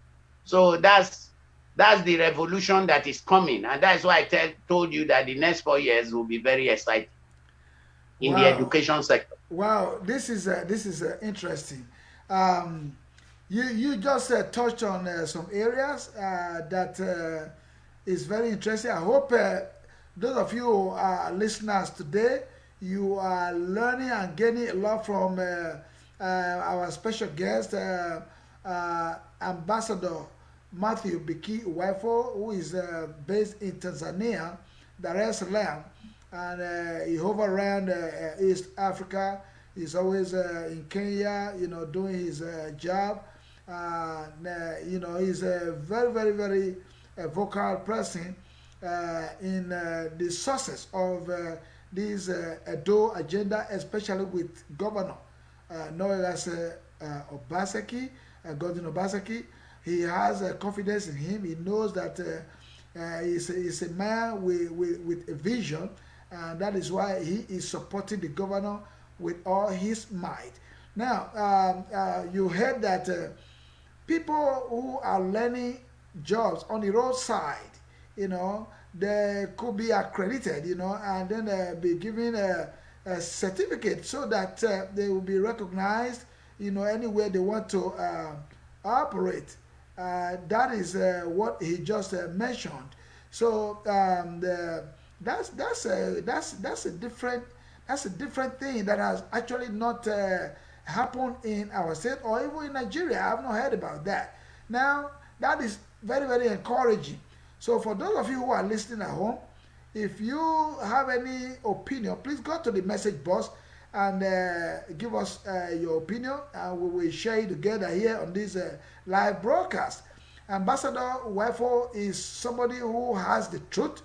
So that's the revolution that is coming, and that's why I told you that the next 4 years will be very exciting in the education sector. Wow, this is interesting. You just touched on some areas that is very interesting. I hope those of you who are listeners today, you are learning and gaining a lot from our special guest, Ambassador Matthew Biki Uwaifo, who is based in Tanzania, Dar es Salaam, and he hovers around East Africa. He's always in Kenya, doing his job. He's a very, very, very vocal person in the sources of this Edo agenda, especially with Governor known as Obaseki, Gordon Obaseki. He has confidence in him. He knows that he's a man with a vision, and that is why he is supporting the governor with all his might. Now, you heard that people who are learning jobs on the roadside, they could be accredited, and then be given a certificate so that they will be recognized, anywhere they want to operate. That is what he just mentioned. So that's a different thing that has actually not happened in our state or even in Nigeria. I have not heard about that. Now that is very, very encouraging. So for those of you who are listening at home, if you have any opinion, please go to the message box and give us your opinion, and we will share it together here on this live broadcast. Ambassador Uwaifo is somebody who has the truth.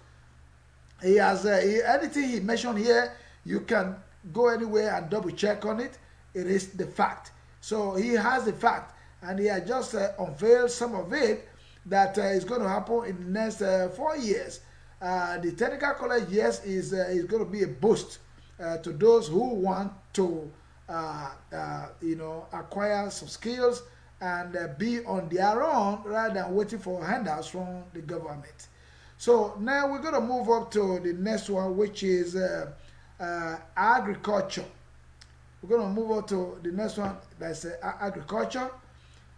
He has anything he mentioned here, you can go anywhere and double check on it. It is the fact. So he has the fact, and he has just unveiled some of it that is going to happen in the next 4 years. The technical college, yes, is going to be a boost to those who want to, acquire some skills and be on their own rather than waiting for handouts from the government. So now we're going to move up to the next one, which is agriculture. We're going to move on to the next one, that's agriculture.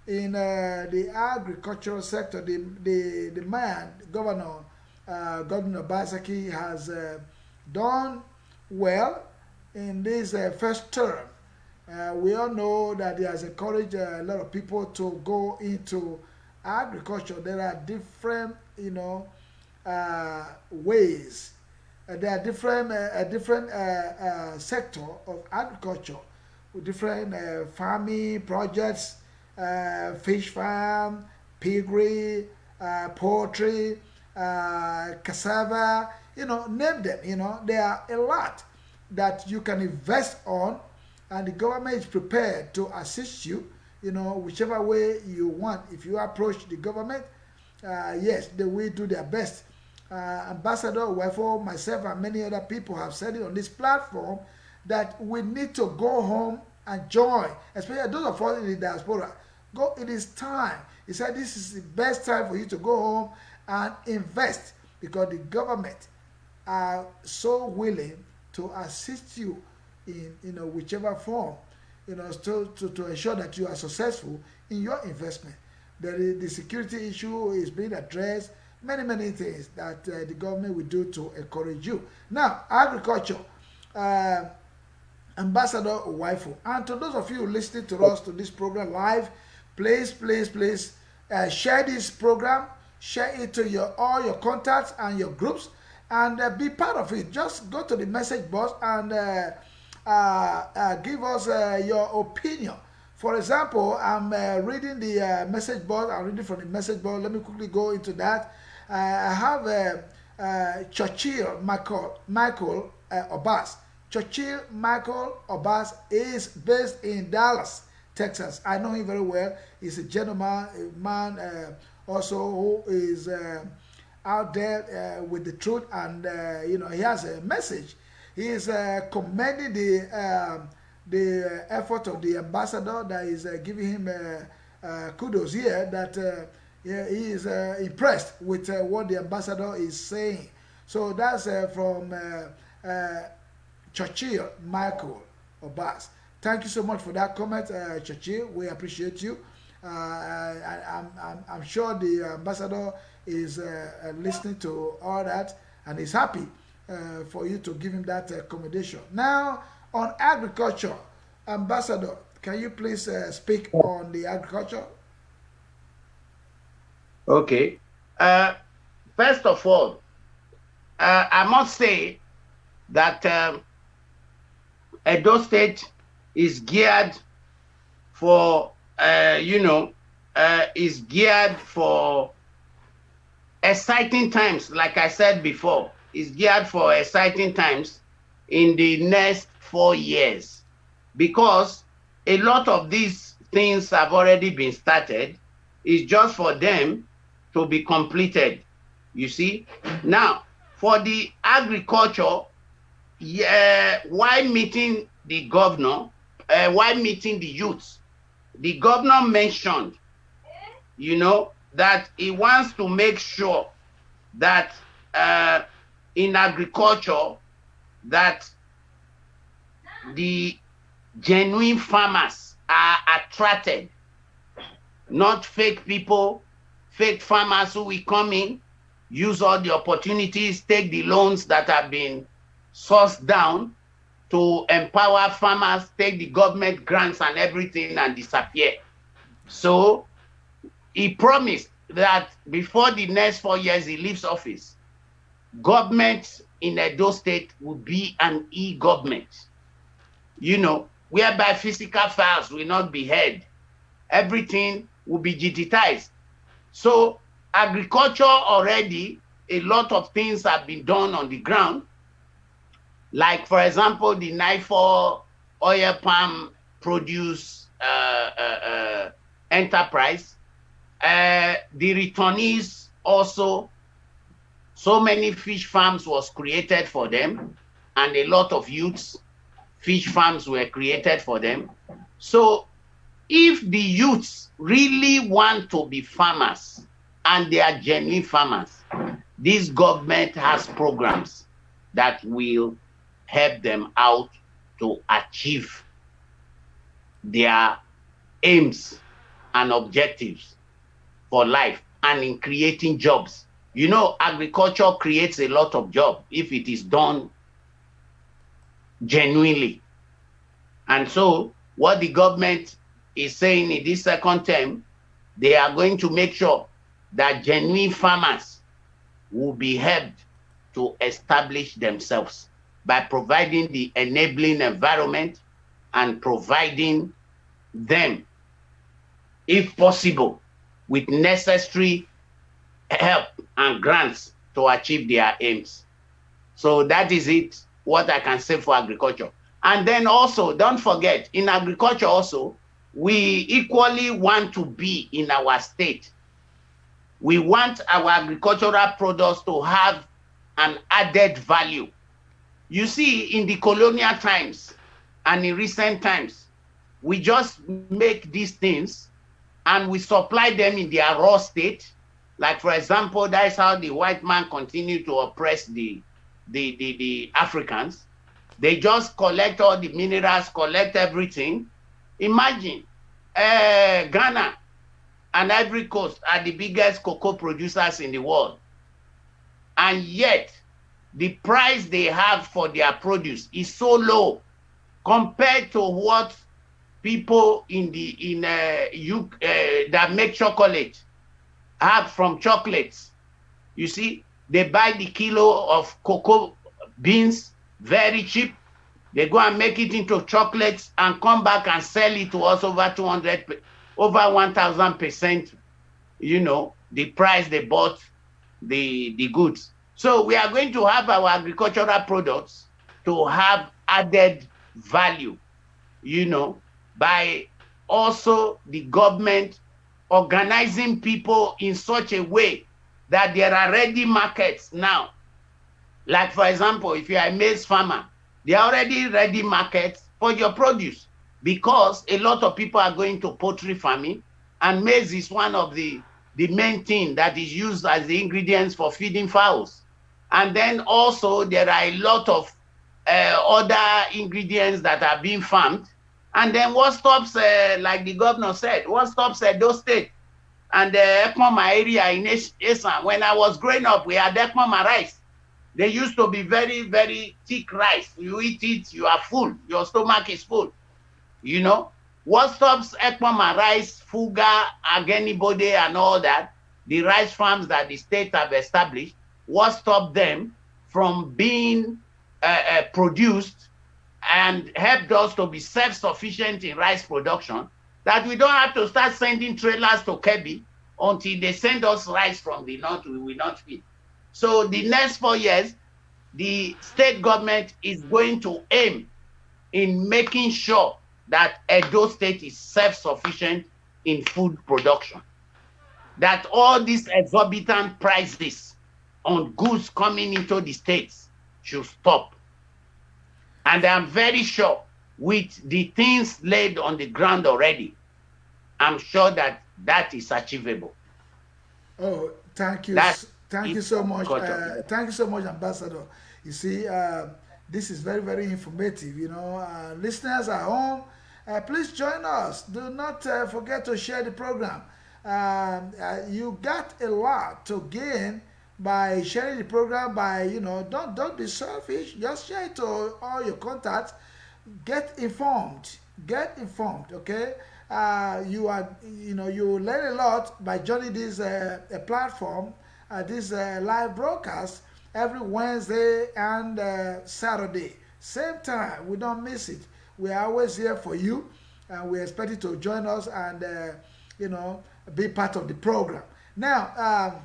In the agricultural sector, the man, Governor Obaseki, has done well in this first term. We all know that he has encouraged a lot of people to go into agriculture. There are different, ways. There are different sector of agriculture with different farming projects, fish farm, piggery, poultry, cassava. Name them. There are a lot that you can invest on, and the government is prepared to assist you. Whichever way you want. If you approach the government, yes, they will do their best. Ambassador Wefo, myself, and many other people have said it on this platform that we need to go home and join, especially those of us in the diaspora. It is time. He said this is the best time for you to go home and invest, because the government are so willing to assist you in whichever form, to ensure that you are successful in your investment. The security issue is being addressed. Many things that the government will do to encourage you. Now, agriculture, Ambassador Waifu, and to those of you listening to us to this program live, please share this program, share it to all your contacts and your groups, and be part of it. Just go to the message box and give us your opinion. For example, I'm reading the message board. I'm reading from the message board. Let me quickly go into that. I have Churchill Michael Obas. Churchill Michael Obas is based in Dallas, Texas. I know him very well. He's a gentleman, a man also who is out there with the truth, and he has a message. He is commending the effort of the ambassador that is giving him kudos here, that he is impressed with what the ambassador is saying. So that's from Churchill Michael Obas. Thank you so much for that comment, Churchill. We appreciate you. I'm sure the ambassador is listening to all that and is happy for you to give him that accommodation. Now, on agriculture, Ambassador, can you please speak on the agriculture? Okay. First of all, I must say that Edo State is geared for, is geared for exciting times. Like I said before, is geared for exciting times in the next 4 years, because a lot of these things have already been started. It's just for them to be completed, you see. Now, for the agriculture, while meeting the governor, while meeting the youths, the governor mentioned, that he wants to make sure that in agriculture, that the genuine farmers are attracted, not fake people, fake farmers who will come in, use all the opportunities, take the loans that have been sourced down to empower farmers, take the government grants and everything and disappear. So he promised that before the next 4 years he leaves office, government in Edo State will be an e-government, whereby physical files will not be held. Everything will be digitized. So agriculture already, a lot of things have been done on the ground. Like, for example, the NIFOR oil palm produce enterprise. The returnees also, so many fish farms was created for them, and a lot of youths, fish farms were created for them. So if the youths really want to be farmers, and they are genuine farmers, this government has programs that will help them out to achieve their aims and objectives for life and in creating jobs. You know, agriculture creates a lot of jobs if it is done genuinely. And so what the government is saying in this second term, they are going to make sure that genuine farmers will be helped to establish themselves by providing the enabling environment and providing them, if possible, with necessary help and grants to achieve their aims. So that is it, what I can say for agriculture. And then also, don't forget, in agriculture also, we equally want to be in our state. We want our agricultural products to have an added value. You see, in the colonial times and in recent times, we just make these things and we supply them in their raw state. Like, for example, that is how the white man continued to oppress the Africans. They just collect all the minerals, collect everything. Imagine, Ghana and Ivory Coast are the biggest cocoa producers in the world. And yet, the price they have for their produce is so low compared to what people that make chocolate have from chocolates. You see, they buy the kilo of cocoa beans very cheap. They go and make it into chocolates and come back and sell it to us over 1,000%, you know, the price they bought the goods. So we are going to have our agricultural products to have added value, you know, by also the government organizing people in such a way that there are ready markets now. Like, for example, if you are a maize farmer, there are already ready markets for your produce because a lot of people are going to poultry farming, and maize is one of the main thing that is used as the ingredients for feeding fowls. And then also there are a lot of other ingredients that are being farmed. And then what stops, like the governor said, what stops those states? And the Ekmoma area in Esan, when I was growing up, we had Ekmoma rice. They used to be very, very thick rice. You eat it, you are full. Your stomach is full. You know? What stops Ekmoma rice, Fuga, Agenibode, and all that, the rice farms that the state have established, what stopped them from being produced and helped us to be self-sufficient in rice production, that we don't have to start sending trailers to Kebbi until they send us rice from the north, we will not feed. So the next 4 years, the state government is going to aim in making sure that Edo State is self-sufficient in food production. That all these exorbitant prices on goods coming into the states should stop. And I'm very sure with the things laid on the ground already, I'm sure that that is achievable. Oh, thank you. Thank you so much. Thank you so much, Ambassador. You see, this is very, very informative. You know, listeners at home, please join us. Do not forget to share the program. You got a lot to gain by sharing the program. By, you know, don't be selfish. Just share it to all your contacts. Get informed. Get informed. Okay. You learn a lot by joining this platform. This live broadcast every Wednesday and Saturday. Same time. We don't miss it. We are always here for you, and we expect you to join us and be part of the program. Now,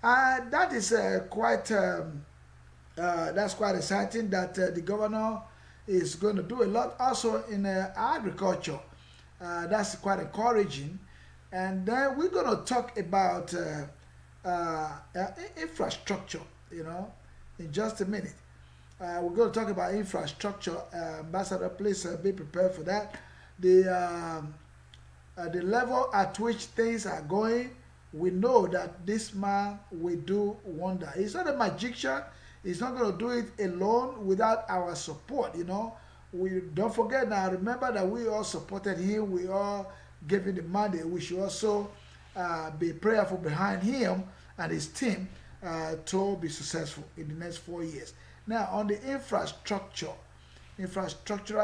that is quite exciting that the governor is going to do a lot also in agriculture. That's quite encouraging. And then we're going to talk about infrastructure, in just a minute. We're going to talk about infrastructure. Ambassador, please be prepared for that. The level at which things are going we know that this man will do wonder. He's not a magician. He's not going to do it alone without our support, you know. We don't forget now, remember that we all supported him. We all gave him the money. We should also be prayerful behind him and his team to be successful in the next 4 years. Now, on the infrastructural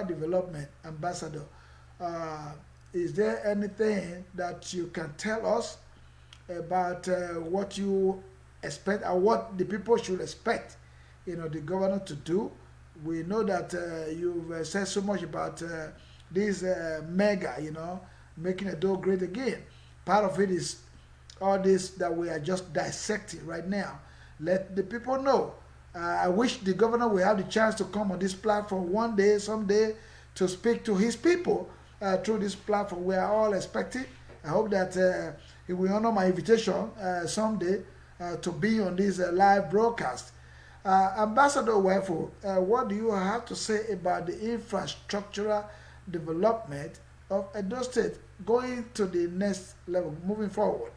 development, Ambassador, is there anything that you can tell us about what you expect and what the people should expect, you know, the governor to do? We know that you've said so much about this mega, you know, making a door great again. Part of it is all this that we are just dissecting right now. Let the people know. I wish the governor will have the chance to come on this platform one day, someday, to speak to his people through this platform. We are all expecting. I hope that he will honor my invitation someday to be on this live broadcast. Ambassador Wefo, what do you have to say about the infrastructural development of Edo State going to the next level, moving forward?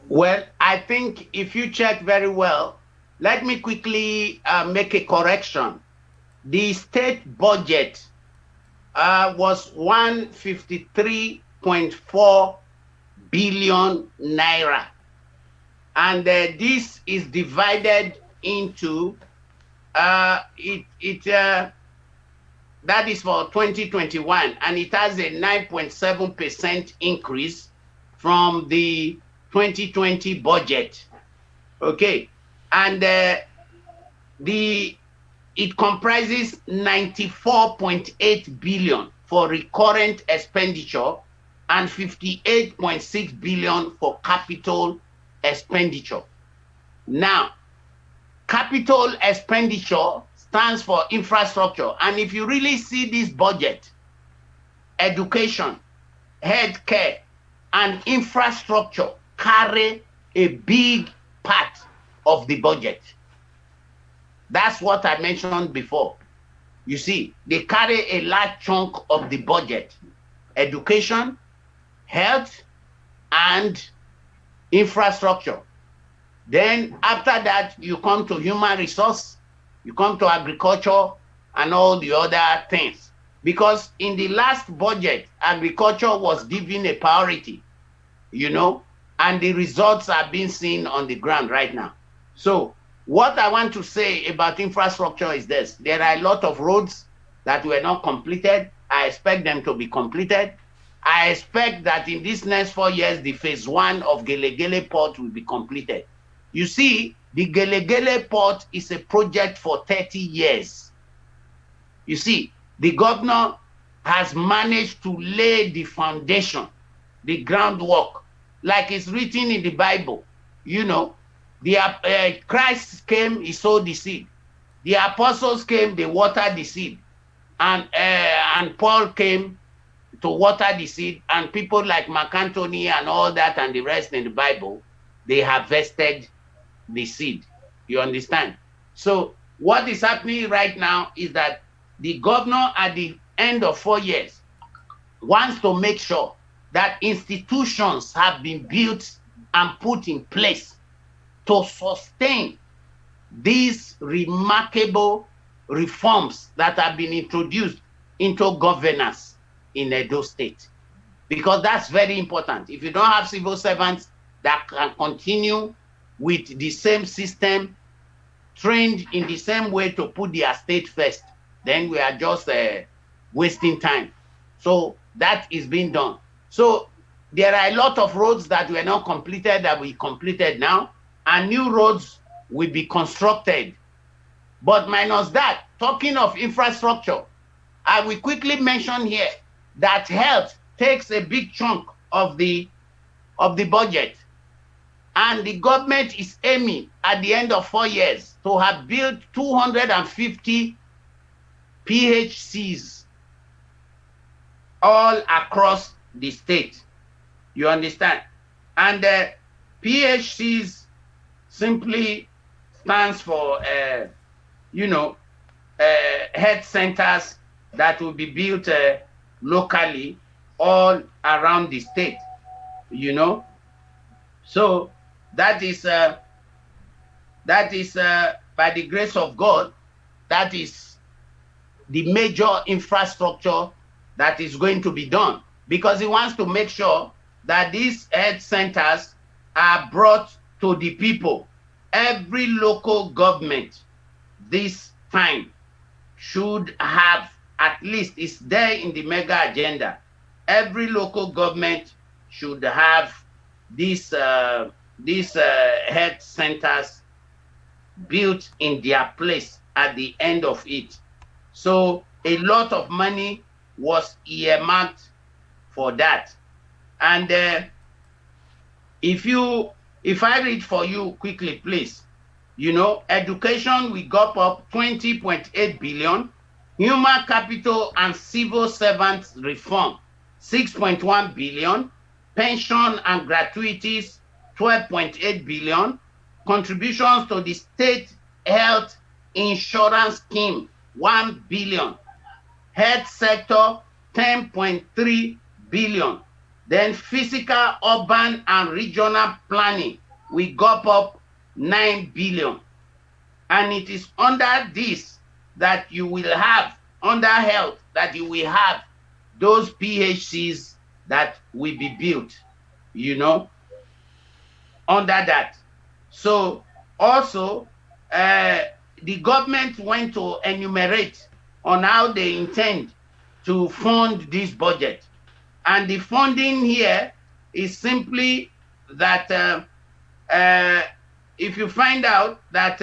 Well, I think if you check very well, let me quickly make a correction. The state budget was 153.4 billion naira. And this is divided into, that is for 2021, and it has a 9.7% increase from the 2020 budget. Okay. And it comprises 94.8 billion for recurrent expenditure and 58.6 billion for capital expenditure. Now, capital expenditure stands for infrastructure. And if you really see this budget, education, healthcare, and infrastructure carry a big part of the budget. That's what I mentioned before. You see, they carry a large chunk of the budget: education, health, and infrastructure. Then after that, you come to human resource, you come to agriculture, and all the other things. Because in the last budget, agriculture was given a priority, you know, and the results are being seen on the ground right now. So what I want to say about infrastructure is this: there are a lot of roads that were not completed. I expect them to be completed. I expect that in this next 4 years, the phase 1 of Idele-Ero port will be completed. You see, the Idele-Ero port is a project for 30 years. You see, the governor has managed to lay the foundation, the groundwork, like it's written in the Bible. You know, Christ came, he sowed the seed. The apostles came, they watered the seed. And Paul came to water the seed, and people like Mark Antony and all that and the rest in the Bible, they harvested the seed. You understand? So what is happening right now is that the governor at the end of 4 years wants to make sure that institutions have been built and put in place to sustain these remarkable reforms that have been introduced into governance in Edo State. Because that's very important. If you don't have civil servants that can continue with the same system, trained in the same way to put their state first, then we are just wasting time. So that is being done. So there are a lot of roads that were not completed that we completed now, and new roads will be constructed. But minus that, talking of infrastructure, I will quickly mention here that health takes a big chunk of the budget. And the government is aiming at the end of 4 years to have built 250 PHCs all across the state. You understand? And PHCs simply stands for, health centers that will be built locally all around the state, you know. So that is by the grace of God, that is the major infrastructure that is going to be done, because he wants to make sure that these health centers are brought to the people. Every local government this time should have, at least it's there in the mega agenda, every local government should have these health centers built in their place at the end of it. So a lot of money was earmarked for that. And if I read for you quickly, please. You know, education, we got up 20.8 billion. Human capital and civil servants reform, 6.1 billion. Pension and gratuities, 12.8 billion. Contributions to the state health insurance scheme, 1 billion. Health sector, 10.3 billion. Then physical, urban, and regional planning, we got up 9 billion. And it is under this that you will have, under health, that you will have those PHCs that will be built, you know, under that. So also, the government went to enumerate on how they intend to fund this budget. And the funding here is simply that if you find out that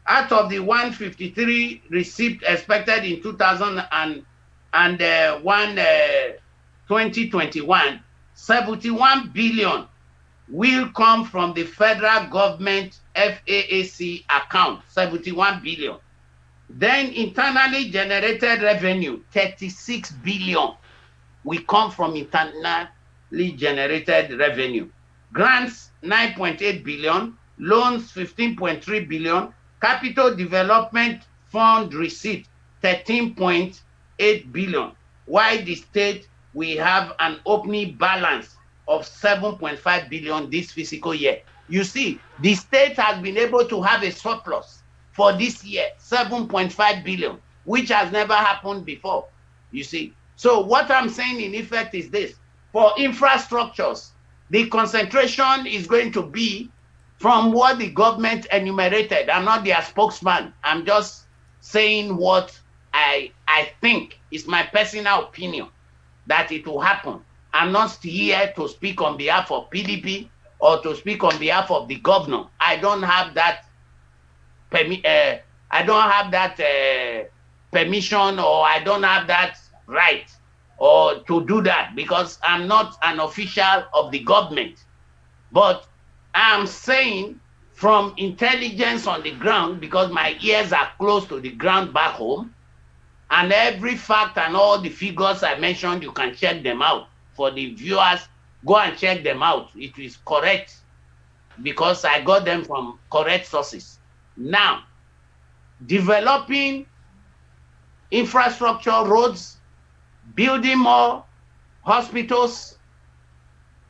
out of the 153 received expected in 2021, 71 billion will come from the federal government FAAC account, 71 billion. Then internally generated revenue, 36 billion, will come from internally generated revenue. Grants, 9.8 billion. Loans, 15.3 billion. Capital Development Fund receipt, 13.8 billion. While the state will have an opening balance of 7.5 billion this fiscal year. You see, the state has been able to have a surplus for this year, 7.5 billion, which has never happened before, you see. So what I'm saying in effect is this: for infrastructures, the concentration is going to be from what the government enumerated. I'm not their spokesman. I'm just saying what I think is my personal opinion that it will happen. I'm not here to speak on behalf of PDP or to speak on behalf of the governor. I don't have that permission, or I don't have that right or to do that, because I'm not an official of the government. But I'm saying from intelligence on the ground, because my ears are close to the ground back home, and every fact and all the figures I mentioned, you can check them out. For the viewers, go and check them out. It is correct, because I got them from correct sources. Now, developing infrastructure, roads, building more hospitals,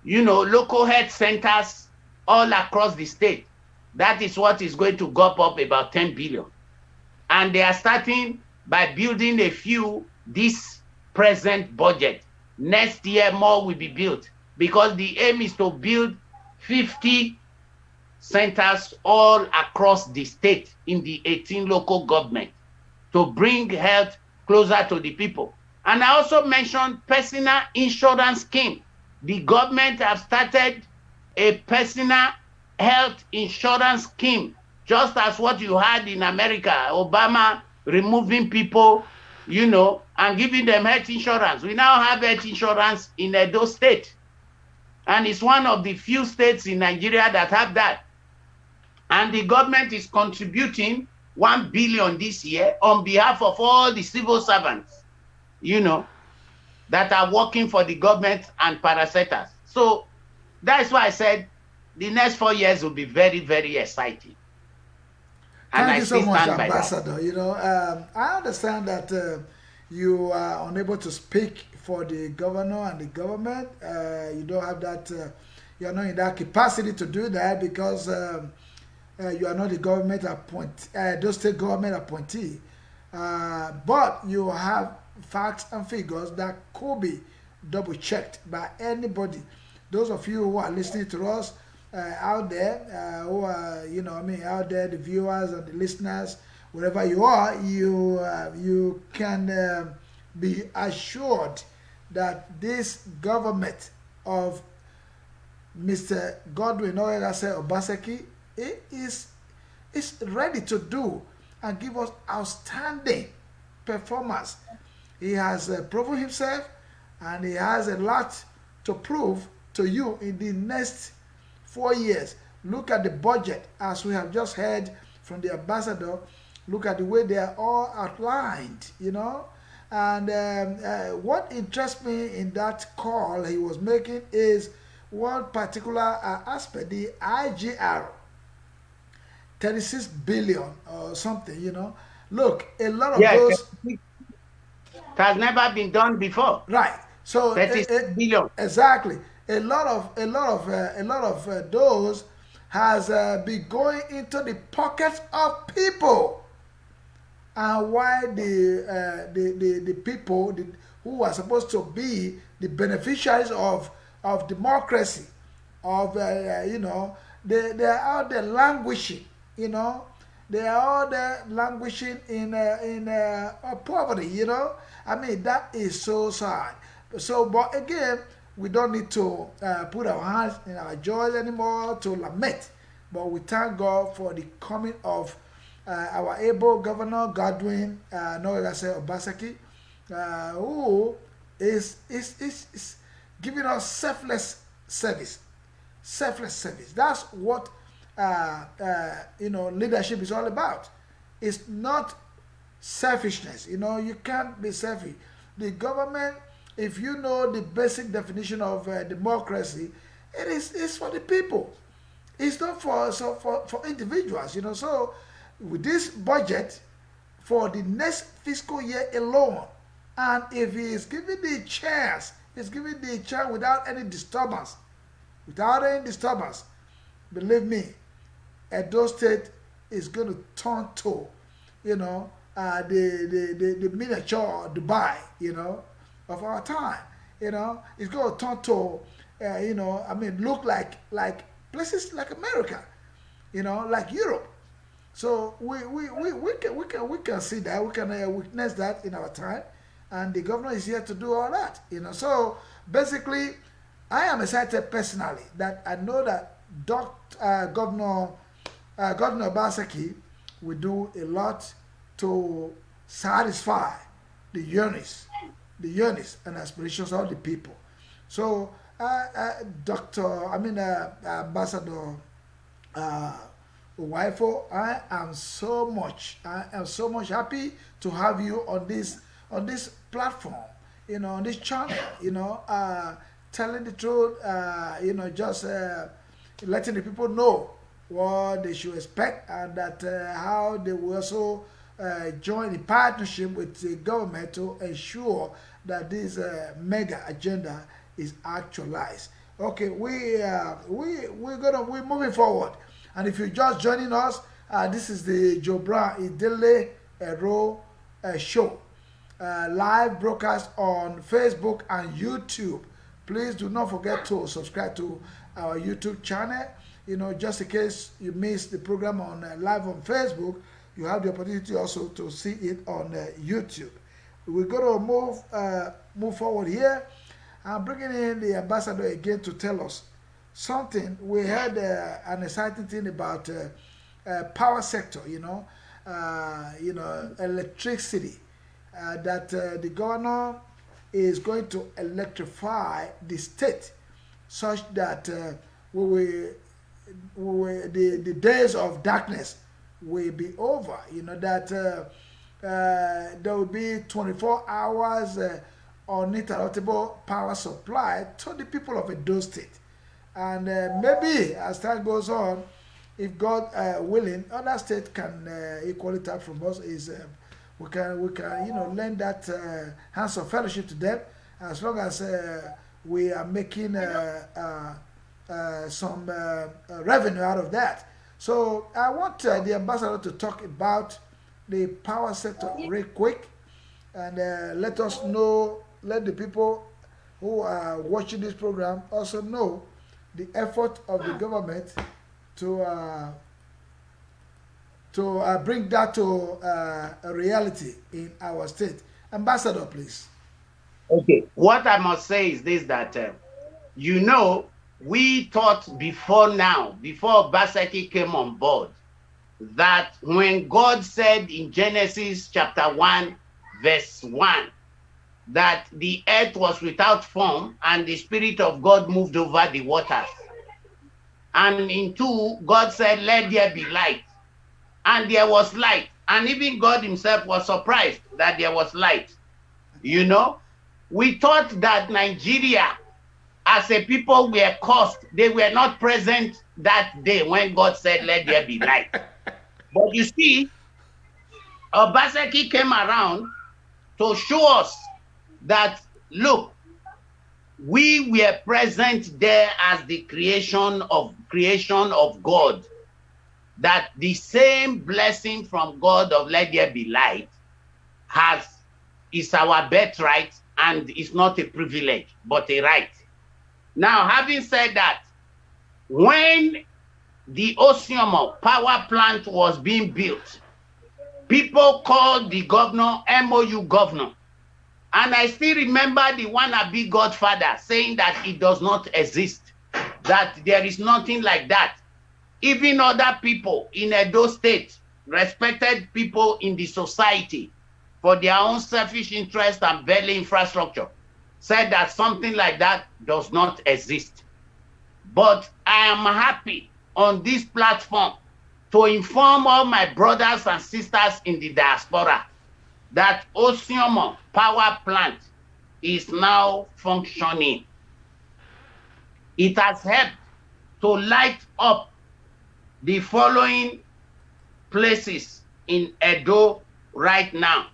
you know, local health centers all across the state. That is what is going to go up about 10 billion. And they are starting by building a few this present budget. Next year, more will be built, because the aim is to build 50 centers all across the state in the 18 local government to bring health closer to the people. And I also mentioned personal insurance scheme. The government have started a personal health insurance scheme, just as what you had in America, Obama removing people, you know, and giving them health insurance. We now have health insurance in Edo State. And it's one of the few states in Nigeria that have that. And the government is contributing 1 billion this year on behalf of all the civil servants, you know, that are working for the government and parastatals. So that's why I said the next 4 years will be very, very exciting. And Thank I you so much, stand by Ambassador. that. You know, I understand that you are unable to speak for the governor and the government. You don't have that you are not in that capacity to do that because you are not the government those state government appointee. But you have facts and figures that could be double checked by anybody. Those of you who are listening to us out there, who are, out there, the viewers and the listeners, wherever you are, you can be assured that this government of Mr. Godwin Obaseki is ready to do and give us outstanding performance. He has proven himself, and he has a lot to prove to you in the next 4 years. Look at the budget, as we have just heard from the ambassador. Look at the way they are all outlined, And what interests me in that call he was making is one particular aspect, the IGR, 36 billion or something, Look, a lot of those... It has never been done before. Right. So 36 billion. Exactly. A lot of those has been going into the pockets of people, and why the people who are supposed to be the beneficiaries of democracy, of they are out there languishing, They are all there languishing in poverty, I mean, that is so sad. So, but again, we don't need to put our hands in our jaws anymore to lament. But we thank God for the coming of our able Governor Godwin Obaseki, who is giving us selfless service. Selfless service. That's what leadership is all about. It's not selfishness. You can't be selfish. The government, if you know the basic definition of democracy, it's for the people. It's not for individuals. So with this budget for the next fiscal year alone, and if he is given the chance, without any disturbance, believe me, Edo State is going to turn to, the miniature Dubai, of our time. It's going to turn to, look like places like America, like Europe. So we can see that, we can witness that in our time, and the governor is here to do all that. So basically, I am excited personally that I know that Governor Obaseki will do a lot to satisfy the yearnings and aspirations of the people. So, Ambassador Uwaifo, I am so much happy to have you on this platform, on this channel, telling the truth, just letting the people know what they should expect, and that how they will also join in partnership with the government to ensure that this mega agenda is actualized. Okay, we're moving forward, and if you're just joining us, this is the Joe Brown Idele-Ero show, live broadcast on Facebook and YouTube. Please do not forget to subscribe to our YouTube channel. Just in case you missed the program on live on Facebook, you have the opportunity also to see it on YouTube. We're going to move forward here. I'm bringing in the ambassador again to tell us something. We heard an exciting thing about power sector, electricity, that the governor is going to electrify the state such that the days of darkness will be over. That there will be 24 hours uninterruptible power supply to the people of Edo State. And maybe as time goes on, if God willing, other states can equally tap from us. We can lend that hands of fellowship to them, as long as we are making some revenue out of that. So I want the ambassador to talk about the power sector real quick, and let us know, let the people who are watching this program also know the effort of the government to bring that to a reality in our state. Ambassador, please. Okay. What I must say is this, that, you know, we thought before now, before Baseki came on board, that when God said in Genesis chapter 1, verse 1, that the earth was without form and the Spirit of God moved over the waters. And in 2, God said, let there be light. And there was light. And even God himself was surprised that there was light. You know, we thought that Nigeria, as a people, were cursed. They were not present that day when God said, let there be light. But you see, Obaseki came around to show us that, look, we were present there as the creation of God. That the same blessing from God of let there be light is our birthright, and is not a privilege, but a right. Now, having said that, when the Osiomo power plant was being built, people called the governor MOU governor. And I still remember the wannabe godfather saying that it does not exist, that there is nothing like that. Even other people in Edo State, respected people in the society, for their own selfish interest and belly infrastructure, said that something like that does not exist. But I am happy on this platform to inform all my brothers and sisters in the diaspora that Osiomo power plant is now functioning. It has helped to light up the following places in Edo right now.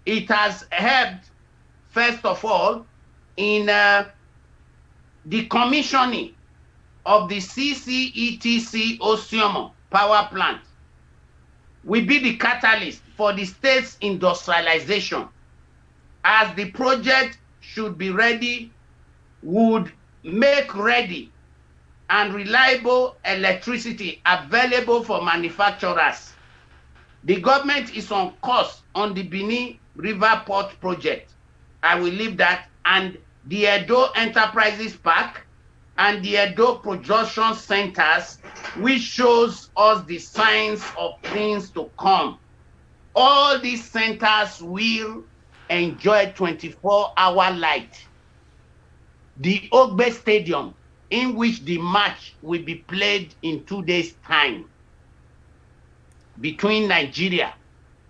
It has helped, first of all, in the commissioning of the CCETC Osiomo power plant. Will be the catalyst for the state's industrialization, as the project should be ready, would make ready and reliable electricity available for manufacturers. The government is on course on the Benin River Port project. I will leave that. And the Edo Enterprises Park and the Edo Production Centers, which shows us the signs of things to come. All these centers will enjoy 24-hour light. The Ogbe Stadium, in which the match will be played in 2 days' time between Nigeria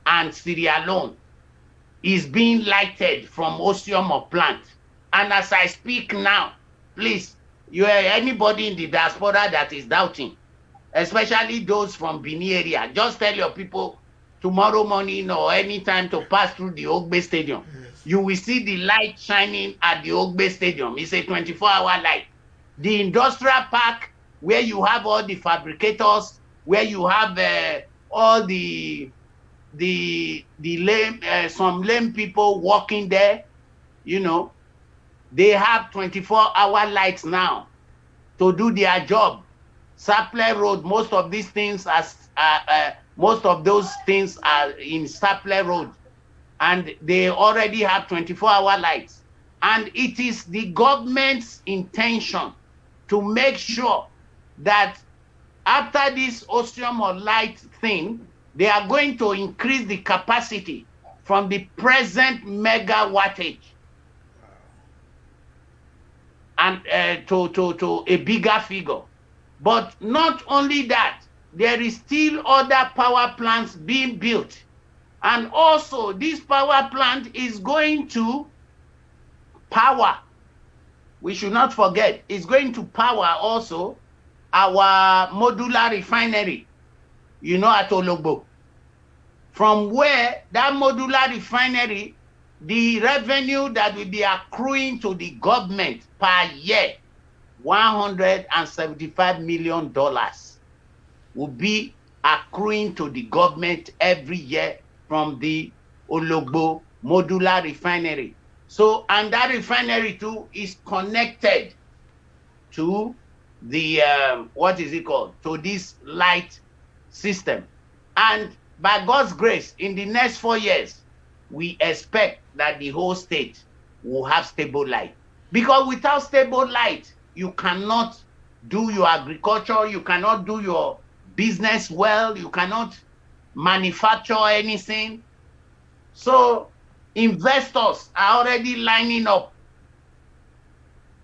and Sierra Leone, is being lighted from Osiomo plant. And as I speak now, please, you are anybody in the diaspora that is doubting, especially those from Benin area, just tell your people tomorrow morning or any time to pass through the Ogbe Stadium. Yes. You will see the light shining at the Ogbe Stadium. It's a 24-hour light. The industrial park, where you have all the fabricators, where you have all the lame, some lame people working there, you know, they have 24-hour lights now to do their job. Sapele Road, most of these things most of those things are in Sapele Road, and they already have 24-hour lights. And it is the government's intention to make sure that after this Osiomo light thing, they are going to increase the capacity from the present mega wattage and to a bigger figure. But not only that, there is still other power plants being built. And also, this power plant is going to power, we should not forget, it's going to power also our modular refinery, you know, at Ologbo. From where that modular refinery, the revenue that will be accruing to the government per year $175 million will be accruing to the government every year from the Ologbo modular refinery. So, and that refinery too is connected to the, what is it called? To this light system. And by God's grace, in the next 4 years, we expect that the whole state will have stable light. Because without stable light, you cannot do your agriculture, you cannot do your business well, you cannot manufacture anything. So investors are already lining up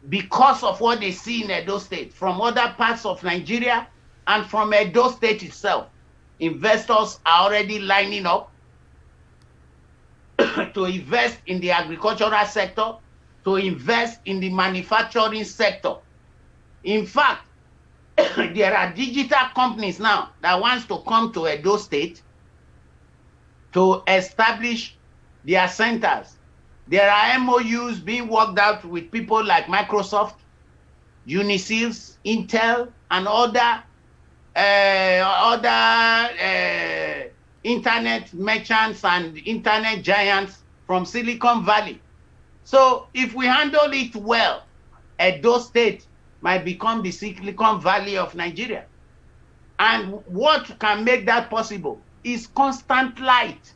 because of what they see in Edo State from other parts of Nigeria and from Edo State itself. Investors are already lining up to invest in the agricultural sector, to invest in the manufacturing sector. In fact, there are digital companies now that wants to come to Edo State to establish their centers. There are MOUs being worked out with people like Microsoft, Unisys, Intel, and other internet merchants and internet giants from Silicon Valley. So if we handle it well, Edo State might become the Silicon Valley of Nigeria. And what can make that possible is constant light.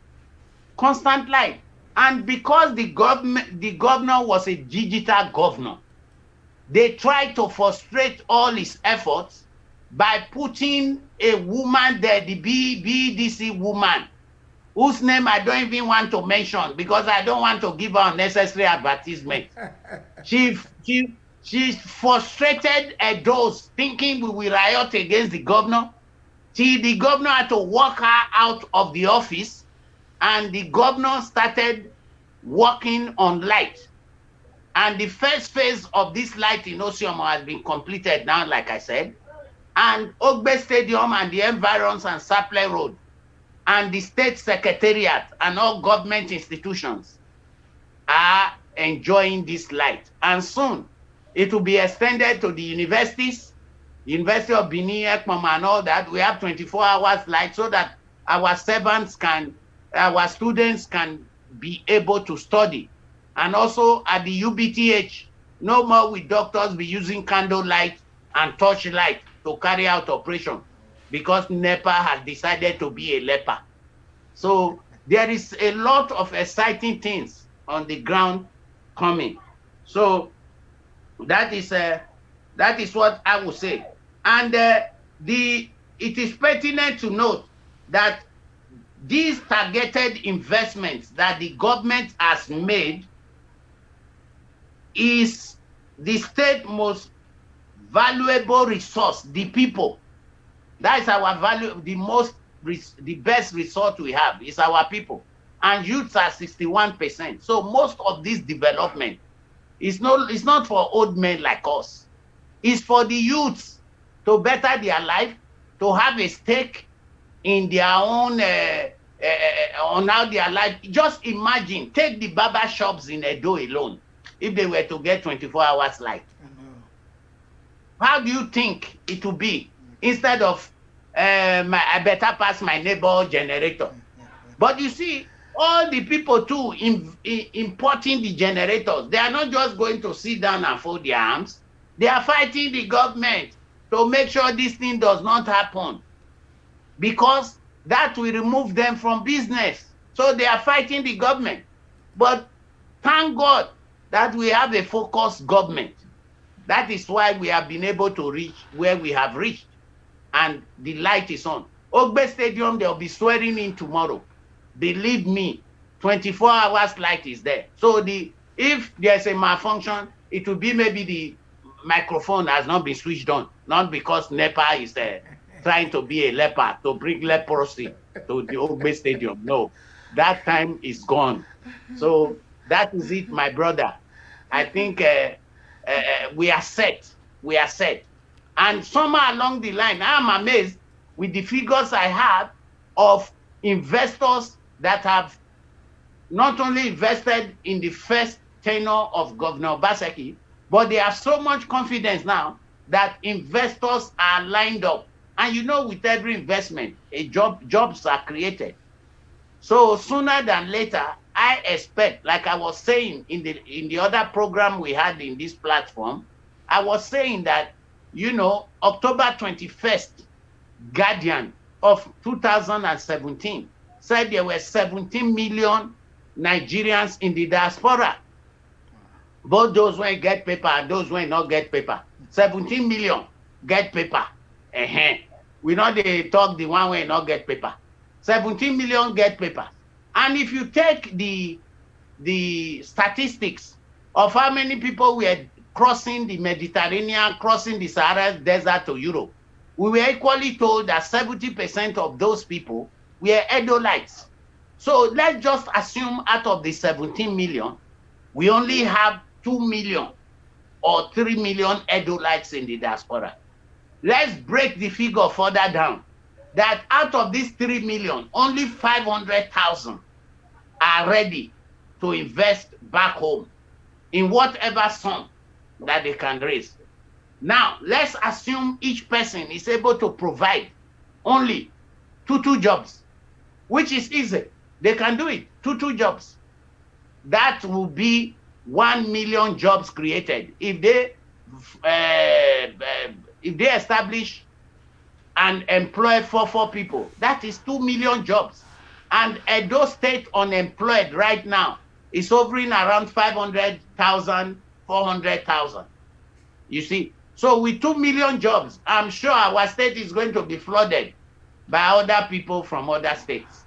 Constant light. And because the governor was a digital governor, they tried to frustrate all his efforts by putting a woman there, the BDC woman, whose name I don't even want to mention because I don't want to give her unnecessary advertisement. She frustrated those thinking we will riot against the governor. The governor had to walk her out of the office, and the governor started working on light. And the first phase of this light in Osioma has been completed now, like I said. And Ogbe Stadium and the environs and Saple Road and the state secretariat and all government institutions are enjoying this light. And soon it will be extended to the universities, University of Benin, Ekmom, and all that. We have 24 hours light so that our students can be able to study. And also at the UBTH, no more will doctors be using candle light and torch light to carry out operation because NEPA has decided to be a leper. So there is a lot of exciting things on the ground coming. So that is what I would say. And it is pertinent to note that these targeted investments that the government has made is the state's most valuable resource, the people. That is our value, the best resource we have is our people. And youths are 61%. So most of this development is not for old men like us. It's for the youths to better their life, to have a stake in their own, on how their life. Just imagine, take the barber shops in Edo alone, if they were to get 24 hours light. How do you think it will be instead of I better pass my neighbor generator? But you see, all the people too importing the generators, they are not just going to sit down and fold their arms. They are fighting the government to make sure this thing does not happen, because that will remove them from business. So they are fighting the government. But thank God that we have a focused government. That is why we have been able to reach where we have reached. And the light is on. Ogbe Stadium, they'll be swearing in tomorrow. Believe me, 24 hours light is there. So if there's a malfunction, it will be maybe the microphone has not been switched on. Not because NEPA is trying to be a leper, to bring leprosy to the Ogbe Stadium. No, that time is gone. So that is it, my brother. I think we are set. We are set. And somewhere along the line, I'm amazed with the figures I have of investors that have not only invested in the first tenure of Governor Obaseki, But they have so much confidence now that investors are lined up. And you know, with every investment, jobs are created. So sooner than later, I expect, like I was saying in the other program we had in this platform, I was saying that, you know, October 21st, Guardian of 2017 said there were 17 million Nigerians in the diaspora. Both those who get paper and those who not get paper. 17 million get paper. We know they talk the one way not get paper. 17 million get paper. And if you take the statistics of how many people were crossing the Mediterranean, crossing the Sahara Desert to Europe, we were equally told that 70% of those people were Edolites. So let's just assume out of the 17 million, we only have 2 million or 3 million Edolites in the diaspora. Let's break the figure further down. That out of these 3 million, only 500,000 are ready to invest back home in whatever sum that they can raise. Now, let's assume each person is able to provide only two jobs, which is easy. They can do it, two jobs. That will be 1 million jobs created if they establish and employ four people. That is 2 million jobs. And Edo State unemployed right now is hovering around 500,000, 400,000. You see, so with 2 million jobs, I'm sure our state is going to be flooded by other people from other states,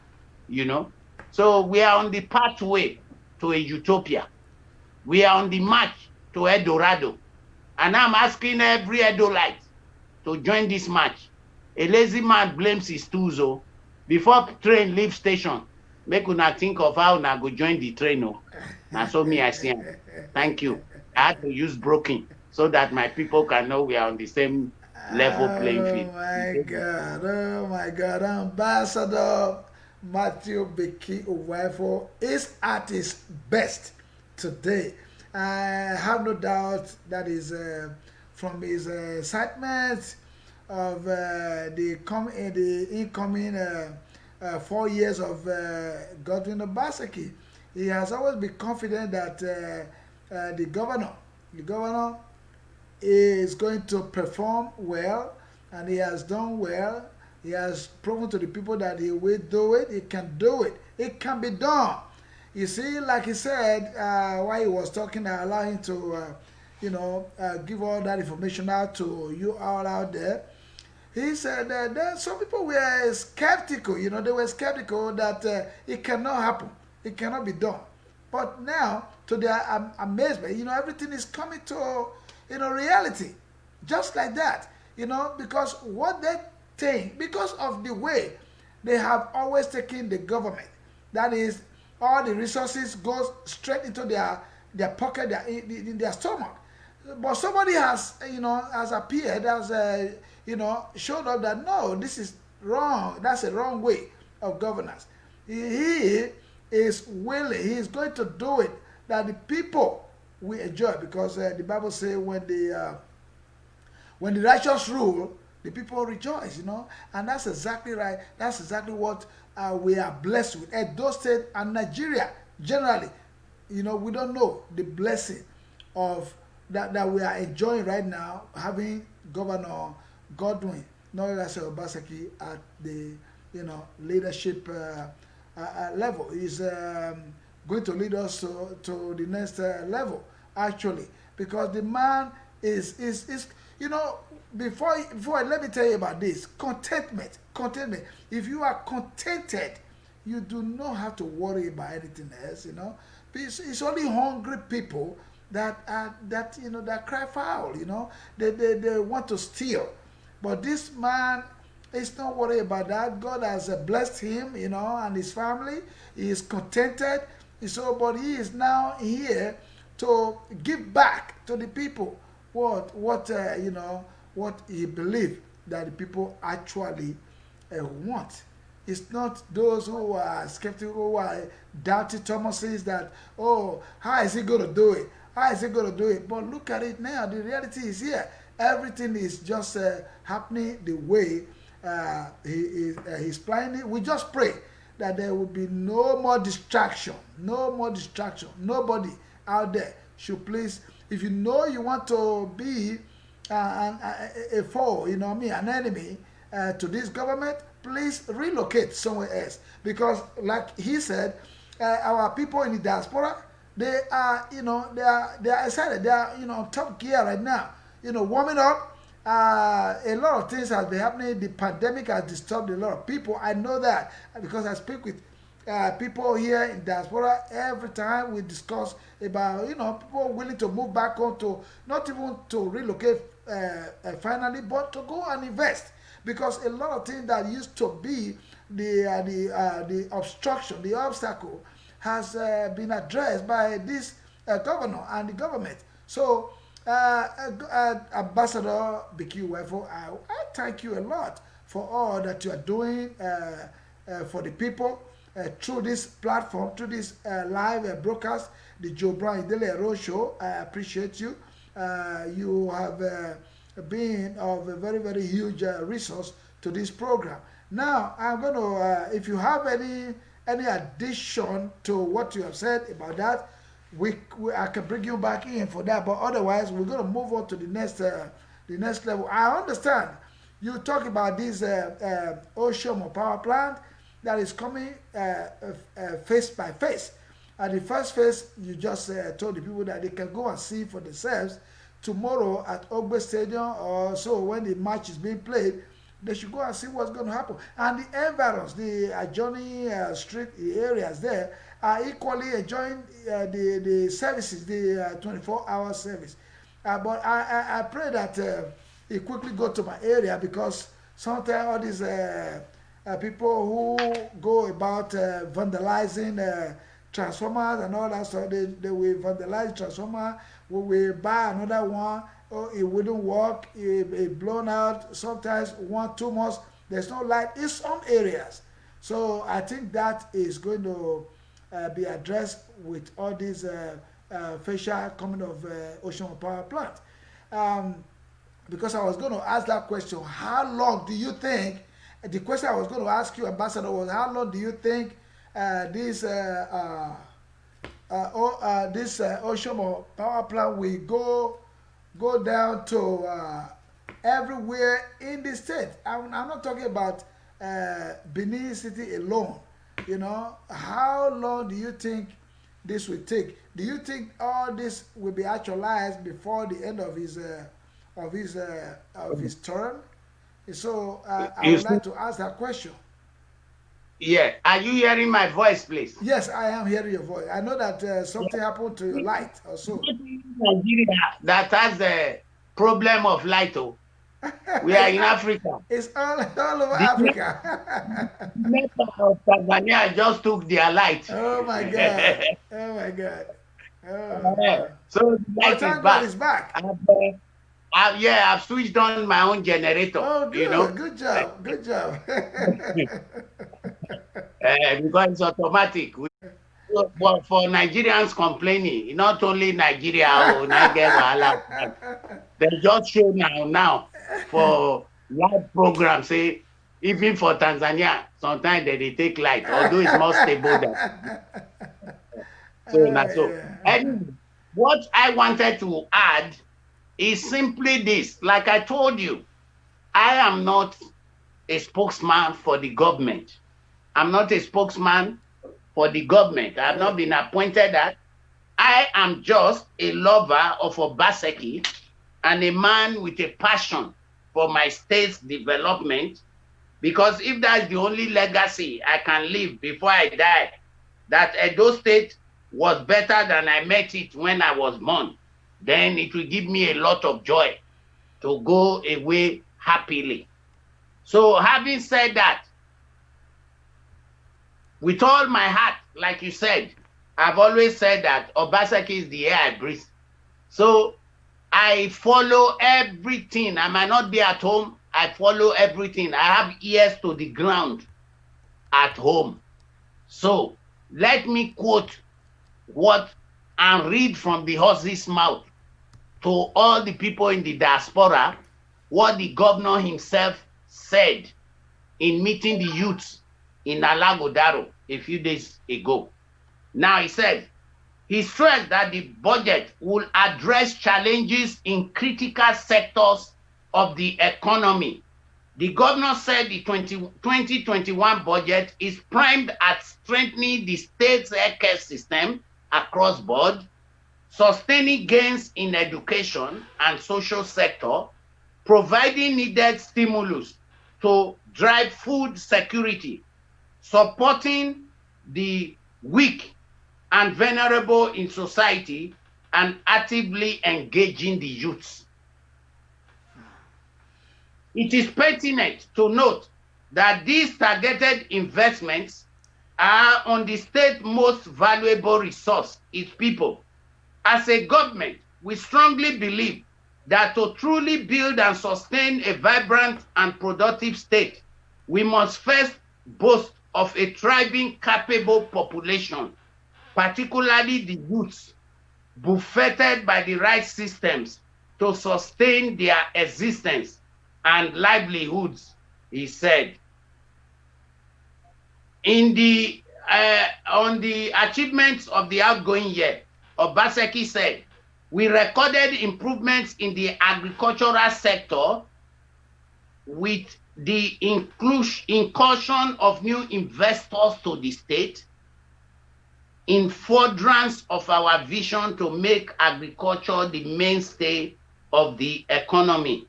you know. So we are on the pathway to a utopia. We are on the march to El Dorado. And I'm asking every Edolite to join this march. A lazy man blames his tools. Oh. Before train leave station, make una think of how una go join the train. Oh. Now so me I see. Thank you. I had to use broken so that my people can know we are on the same level playing field. Oh my God, Ambassador Matthew Beki Uwaifo is at his best today. I have no doubt that is from his excitement of the incoming 4 years of Godwin Obaseki. He has always been confident that the governor is going to perform well, and he has done well. He has proven to the people that he will do it. He can do it. It can be done. You see, like he said, while he was talking, I allow him to, give all that information out to you all out there. He said that some people were skeptical. They were skeptical that it cannot happen. It cannot be done. But now, to their amazement, everything is coming to, reality. Just like that. Because what they think, because of the way they have always taken the government, that is, all the resources go straight into their pocket, in their stomach. But somebody has, has appeared, has, showed up that no, this is wrong. That's a wrong way of governance. He is willing. He is going to do it that the people will enjoy, because the Bible says when the righteous rule, the people rejoice. And that's exactly right. That's exactly what we are blessed with. Edo State and Nigeria generally, we don't know the blessing of that we are enjoying right now, having Governor Godwin Obaseki at the leadership level. He's going to lead us to the next level, actually, because the man is before let me tell you about this. Contentment. If you are contented, you do not have to worry about anything else. It's only hungry people that cry foul. They want to steal, but this man is not worried about that. God has blessed him, and his family. He is contented. But he is now here to give back to the people what he believed that the people actually want. It's not those who are skeptical, who are doubting Thomases that, oh, how is he going to do it? How is he going to do it? But look at it now. The reality is here. Everything is just happening the way he's planning it. We just pray that there will be no more distraction. No more distraction. Nobody out there should please, if you know you want to be a foe, you know what I mean, an enemy to this government, please relocate somewhere else. Because like he said, our people in the diaspora, they are, you know, they are excited. They are, you know, on top gear right now. You know, warming up. A lot of things have been happening. The pandemic has disturbed a lot of people. I know that because I speak with people here in diaspora every time we discuss about, you know, people willing to move back home to not even to relocate finally, but to go and invest, because a lot of things that used to be the obstruction, the obstacle, has been addressed by this governor and the government. So, Ambassador BQ Wefo, I thank you a lot for all that you are doing for the people through this platform, through this live broadcast, the Joe Brown Idele-Ero show. I appreciate you. You have been of a very, very huge resource to this program. Now, I'm going to, if you have any addition to what you have said about that, I can bring you back in for that. But otherwise, we're going to move on to the next level. I understand you talk about this Ocean power plant that is coming phase by phase. At the first phase, you just told the people that they can go and see for themselves tomorrow at Ogbe Stadium, or so when the match is being played, they should go and see what's going to happen. And the environs, the adjoining street areas there, are equally enjoying the services, the 24-hour service. But I pray that it quickly go to my area, because sometimes all these people who go about vandalizing transformers and all that stuff, they will vandalize transformer, we will buy another one, or it wouldn't work, it blown out, sometimes 1-2 months, there's no light in some areas. So I think that is going to be addressed with all these facial coming of Ocean power plant. Because I was going to ask that question, how long do you think, the question I was going to ask you, Ambassador, was how long do you think this Ocean power plant will go down to everywhere in the state? I'm not talking about Benin City alone. You know, how long do you think this will take? Do you think all this will be actualized before the end of his term? So I would like to ask that question. Yeah, are you hearing my voice, please? Yes, I am hearing your voice. I know that something happened to your light or so. Nigeria that has a problem of light. Oh. We are in Africa. It's all over Africa. Tanzania just took their light. Oh my God. Oh my God. Oh my God. So the light is back. I've switched on my own generator. Oh, good. You know? Good job. Good job. Because it's automatic. But for Nigerians complaining, not only Nigeria, they just show now for live programs, say, even for Tanzania, sometimes they take light, although it's more stable than. So. Anyway, what I wanted to add is simply this. Like I told you, I am not a spokesman for the government. I'm not a spokesman for the government. I have not been appointed that. I am just a lover of Obaseki and a man with a passion for my state's development, because if that's the only legacy I can leave before I die, that Edo State was better than I met it when I was born, then it will give me a lot of joy to go away happily. So having said that, with all my heart, like you said, I've always said that Obaseki is the air I breathe. So I follow everything. I might not be at home. I follow everything. I have ears to the ground. at home. So let me quote what and read from the horse's mouth to all the people in the diaspora what the governor himself said in meeting the youths in Alagodaro a few days ago. Now he said, he stressed that the budget will address challenges in critical sectors of the economy. The governor said the 2021 budget is primed at strengthening the state's healthcare system across board, sustaining gains in education and social sector, providing needed stimulus to drive food security, supporting the weak and vulnerable in society, and actively engaging the youths. It is pertinent to note that these targeted investments are on the state's most valuable resource, its people. As a government, we strongly believe that to truly build and sustain a vibrant and productive state, we must first boast of a thriving, capable population, particularly the youths, buffeted by the right systems to sustain their existence and livelihoods, he said. In the on the achievements of the outgoing year, Obaseki said, we recorded improvements in the agricultural sector with the incursion of new investors to the state in furtherance of our vision to make agriculture the mainstay of the economy.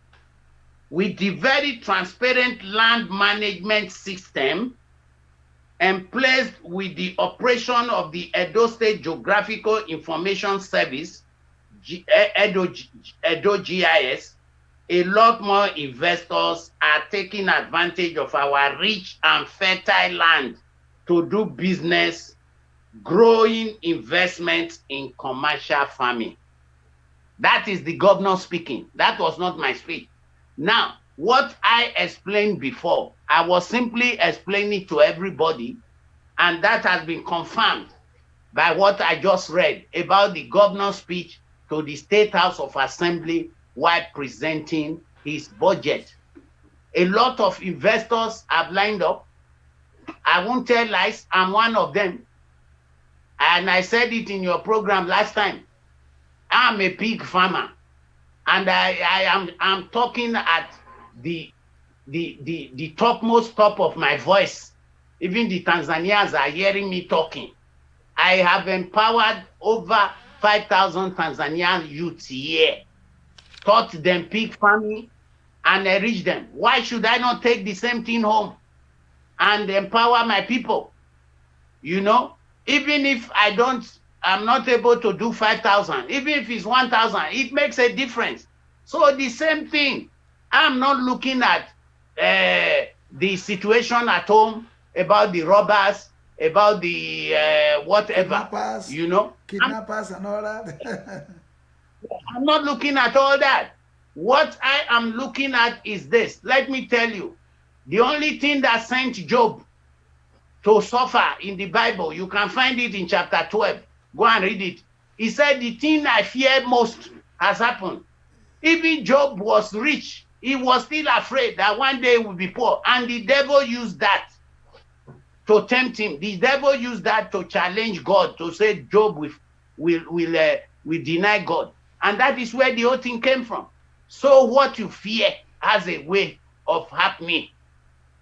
With the very transparent land management system emplaced with the operation of the Edo State Geographical Information Service, Edo GIS, a lot more investors are taking advantage of our rich and fertile land to do business, growing investments in commercial farming. That is the governor speaking. That was not my speech. Now, what I explained before, I was simply explaining to everybody, and that has been confirmed by what I just read about the governor's speech to the State House of Assembly while presenting his budget. A lot of investors have lined up. I won't tell lies, I'm one of them. And I said it in your program last time. I'm a pig farmer, and I'm talking at the topmost top of my voice. Even the Tanzanians are hearing me talking. I have empowered over 5,000 Tanzanian youths here, taught them pig farming, and enriched them. Why should I not take the same thing home and empower my people? You know, even if I'm not able to do 5,000, even if it's 1,000, it makes a difference. So the same thing. I'm not looking at the situation at home about the robbers, about the whatever, Kidnappers, you know. Kidnappers and all that. I'm not looking at all that. What I am looking at is this. Let me tell you, the only thing that sent Job to suffer in the Bible, you can find it in chapter 12. Go and read it. He said, the thing I fear most has happened. Even Job was rich. He was still afraid that one day he would be poor. And the devil used that to tempt him. The devil used that to challenge God, to say Job will deny God. And that is where the whole thing came from. So what you fear has a way of happening.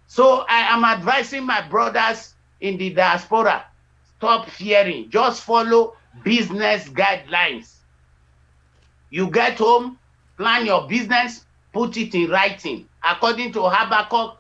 So I am advising my brothers in the diaspora, stop fearing. Just follow business guidelines. You get home, plan your business, put it in writing. According to Habakkuk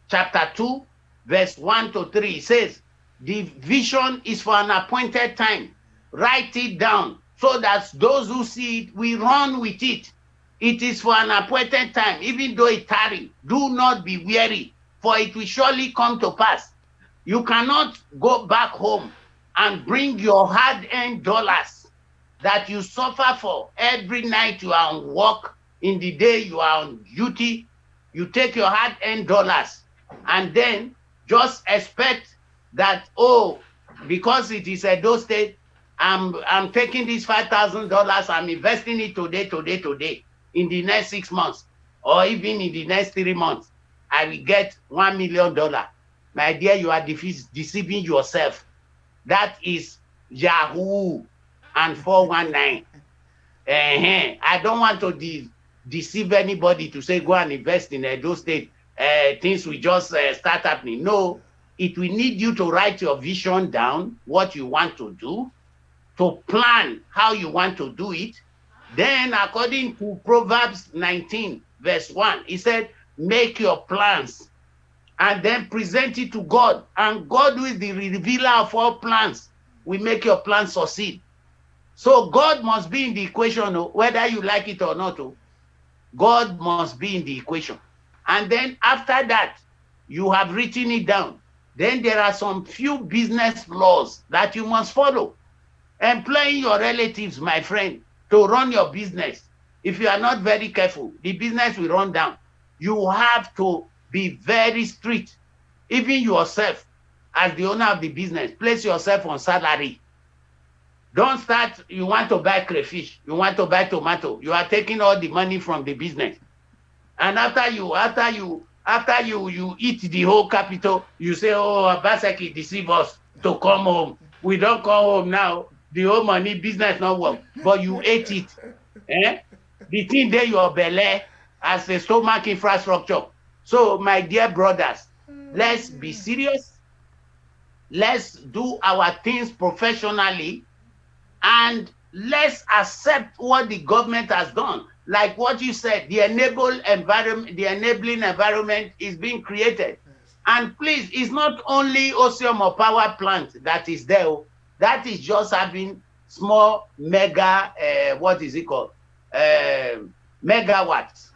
chapter 2, verse 1 to 3, it says, the vision is for an appointed time. Write it down so that those who see it will run with it. It is for an appointed time, even though it tarry. Do not be weary, for it will surely come to pass. You cannot go back home and bring your hard-earned dollars that you suffer for every night you are on work, in the day you are on duty. You take your hard-earned dollars and then just expect that, oh, because it is Edo State, I'm taking this $5,000, I'm investing it today, in the next 6 months, or even in the next 3 months, I will get $1 million. My dear, you are deceiving yourself. That is Yahoo and 419. I don't want to deceive anybody to say go and invest in Edo State. Things will just start happening. No, it will need you to write your vision down, what you want to do, to plan how you want to do it. Then, according to Proverbs 19, verse 1, he said, make your plans and then present it to God. And God, who is the revealer of all plans, will make your plans succeed. So God must be in the equation, whether you like it or not. God must be in the equation. And then after that, you have written it down. Then there are some few business laws that you must follow. Employing your relatives, my friend, to run your business. If you are not very careful, the business will run down. You have to be very strict. Even yourself, as the owner of the business, place yourself on salary. Don't start, you want to buy crayfish, you want to buy tomato, you are taking all the money from the business. And after you eat the whole capital, you say, oh, Obaseki deceived us to come home. We don't come home now. The whole money, business not work, but you ate it. The thing there, your belly as a stomach infrastructure. So, my dear brothers, let's be serious. Let's do our things professionally, and let's accept what the government has done. Like what you said, the enabling environment is being created. And please, it's not only Osium power plant that is there. That is just having small mega, megawatts.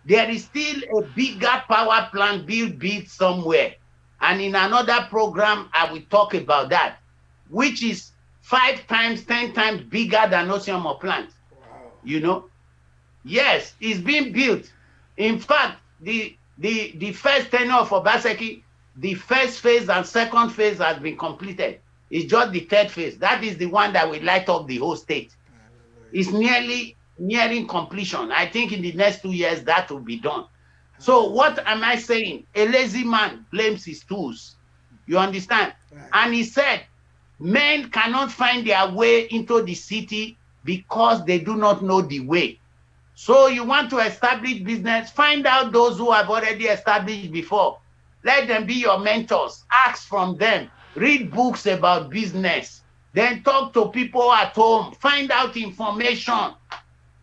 There is still a bigger power plant built somewhere. And in another program, I will talk about that, which is 5 times, 10 times bigger than Osium plant. Wow. You know? Yes, it's being built. In fact, the first tenure of Obaseki, the first phase and second phase has been completed. It's just the third phase. That is the one that will light up the whole state. It's nearing completion. I think in the next 2 years that will be done. So what am I saying? A lazy man blames his tools. You understand? Right. And he said, men cannot find their way into the city because they do not know the way. So you want to establish business, find out those who have already established before. Let them be your mentors. Ask from them. Read books about business. Then talk to people at home. Find out information.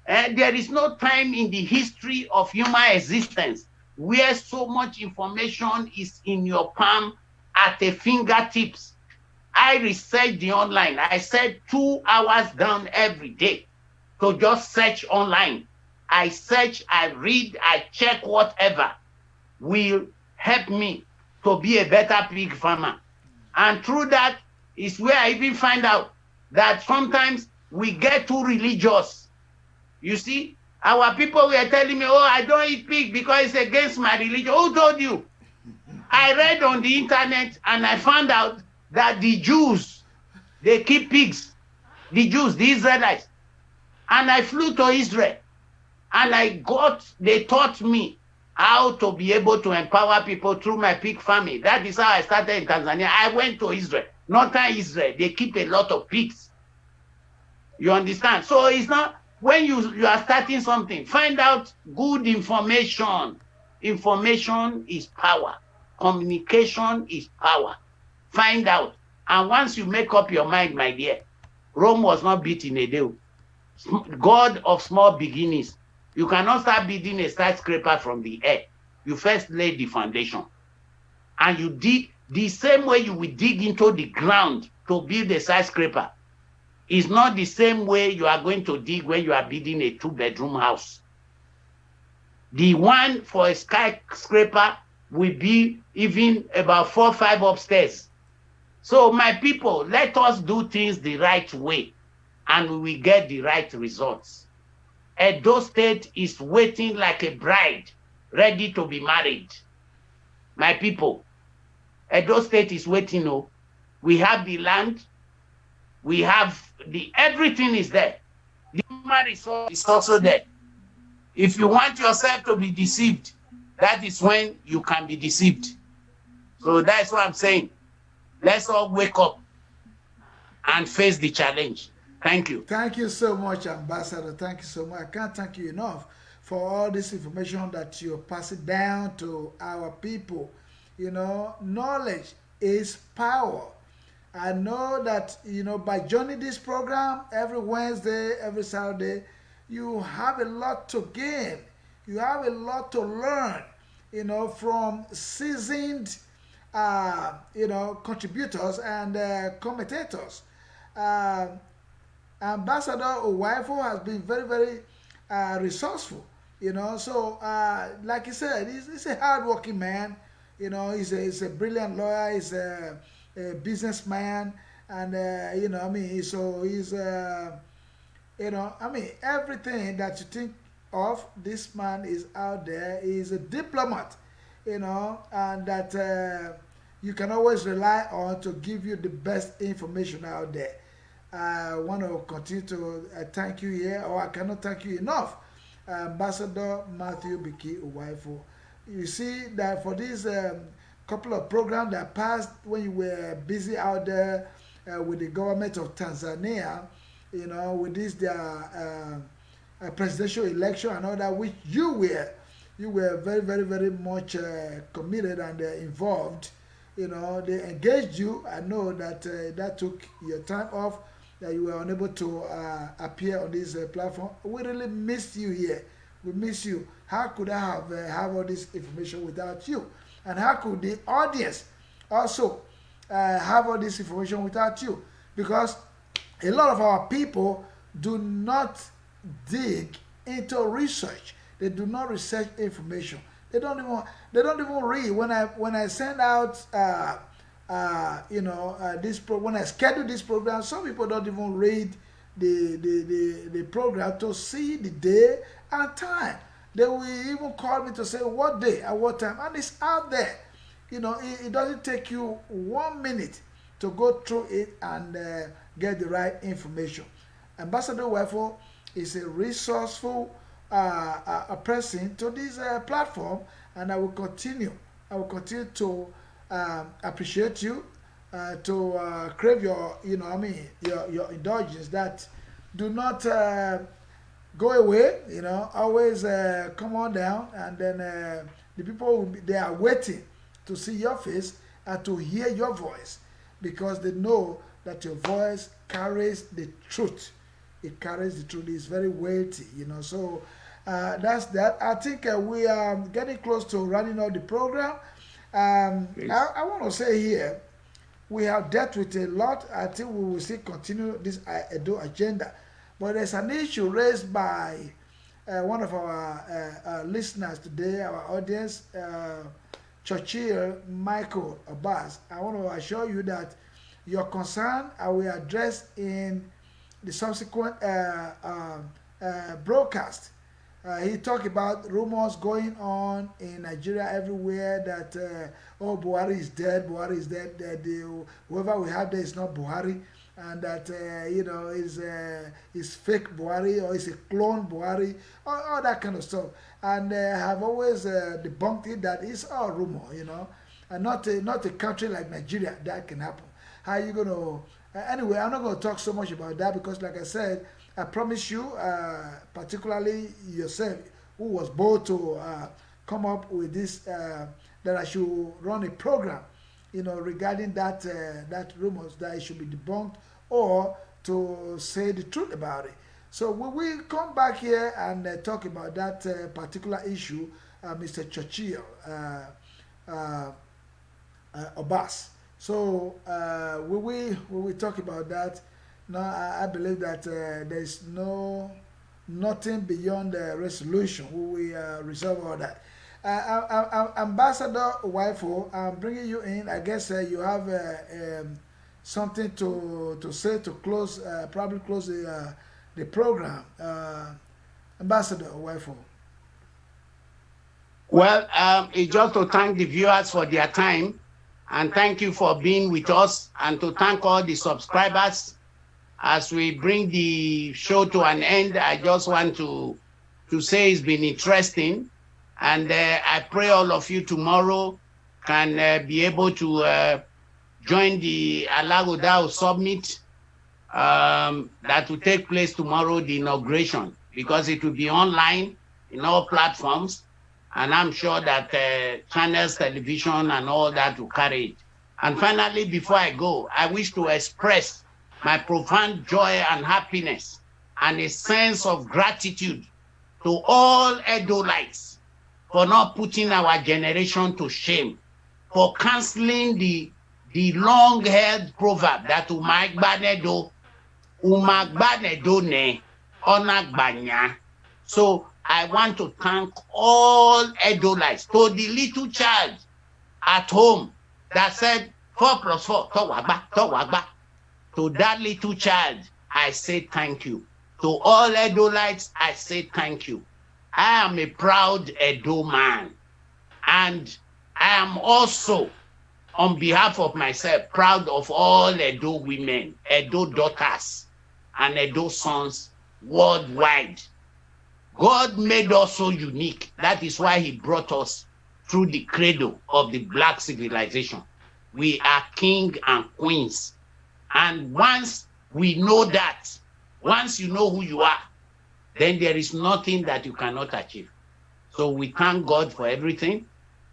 And there is no time in the history of human existence where so much information is in your palm at the fingertips. I research the online. I set 2 hours down every day to just search online. I search, I read, I check whatever will help me to be a better pig farmer. And through that is where I even find out that sometimes we get too religious. You see, our people were telling me, oh, I don't eat pig because it's against my religion. Who told you? I read on the internet and I found out that the Jews, they keep pigs. The Jews, the Israelites. And I flew to Israel. And they taught me how to be able to empower people through my pig farming. That is how I started in Tanzania. I went to Israel, northern Israel. They keep a lot of pigs. You understand? So it's not, when you are starting something, find out good information. Information is power. Communication is power. Find out. And once you make up your mind, my dear, Rome was not built in a day. God of small beginnings. You cannot start building a skyscraper from the air. You first lay the foundation. And you dig the same way you will dig into the ground to build a skyscraper. It's not the same way you are going to dig when you are building a 2-bedroom house. The one for a skyscraper will be even about 4 or 5 upstairs. So my people, let us do things the right way and we will get the right results. Edo State is waiting like a bride, ready to be married. My people, Edo State is waiting. Oh, we have the land, we have everything is there. The human resource is also there. If you want yourself to be deceived, that is when you can be deceived. So that's what I'm saying. Let's all wake up and face the challenge. Thank you. Thank you so much, Ambassador. Thank you so much. I can't thank you enough for all this information that you're passing down to our people. You know, knowledge is power. I know that, you know, by joining this program every Wednesday, every Saturday, you have a lot to gain. You have a lot to learn, you know, from seasoned, you know, contributors and commentators. Ambassador Owaifo has been very, very resourceful, you know. So, like he said, he's a hardworking man. You know, he's a brilliant lawyer. He's a businessman, and you know, I mean, so he's, you know, I mean, everything that you think of, this man is out there. He's a diplomat, you know, and that you can always rely on to give you the best information out there. I want to continue to thank you here, or I cannot thank you enough, Ambassador Matthew Biki Owaifo. You see that for these couple of programs that passed when you were busy out there with the government of Tanzania, you know, with this their presidential election and all that, which you were very, very, very much committed and involved. You know, they engaged you. I know that that took your time off, that you were unable to appear on this platform. We really missed you here. We miss you. How could I have all this information without you? And how could the audience also have all this information without you? Because a lot of our people do not dig into research. They do not research information. They don't even read. When I send out you know, when I schedule this program, some people don't even read the program to see the day and time. They will even call me to say what day and what time, and it's out there. You know, it doesn't take you 1 minute to go through it and get the right information. Ambassador Owaifo is a resourceful person to this platform, and I will continue to appreciate you, to crave your, you know, I mean, your indulgence, that do not go away, you know, always come on down, and then the people they are waiting to see your face and to hear your voice, because they know that your voice carries the truth. It carries the truth. It's very weighty, you know. So that's that. I think we are getting close to running out the program. I want to say here, we have dealt with a lot. I think we will still continue this Edo agenda. But there's an issue raised by one of our listeners today, our audience, Churchill Michael Abbas. I want to assure you that your concern I will address in the subsequent broadcast. He talked about rumors going on in Nigeria everywhere that, oh, Buhari is dead, that whoever we have there is not Buhari, and that, you know, is fake Buhari, or is a clone Buhari, all that kind of stuff. And I have always debunked it that it's all rumor, you know, and not a country like Nigeria that can happen. How are you going to... anyway, I'm not going to talk so much about that, because like I said, I promise you, particularly yourself, who was bold to come up with this, that I should run a program, you know, regarding that rumors, that it should be debunked, or to say the truth about it. So we will come back here and talk about that particular issue, Mr. Churchill Abbas. So we will talk about that. Now I believe that there is nothing beyond the resolution. We will resolve all that. Ambassador Owaifo, I'm bringing you in. I guess you have something to say to close, probably close the program. Ambassador Owaifo. Well, it's just to thank the viewers for their time And thank you for being with us, and to thank all the subscribers. As we bring the show to an end, I just want to say it's been interesting. And I pray all of you tomorrow can be able to join the Alagodao Summit that will take place tomorrow, the inauguration, because it will be online in all platforms. And I'm sure that channels, television, and all that will carry it. And finally, before I go, I wish to express my profound joy and happiness and a sense of gratitude to all Edolites for not putting our generation to shame, for canceling the long-held proverb that umagbanedo ne onagbanya. So I want to thank all Edolites, to the little child at home that said 4 plus 4, towagba. To that little child, I say thank you. To all Edolites, I say thank you. I am a proud Edo man. And I am also, on behalf of myself, proud of all Edo women, Edo daughters, and Edo sons worldwide. God made us so unique. That is why he brought us through the cradle of the black civilization. We are king and queens. And once we know that, once you know who you are, then there is nothing that you cannot achieve. So we thank God for everything.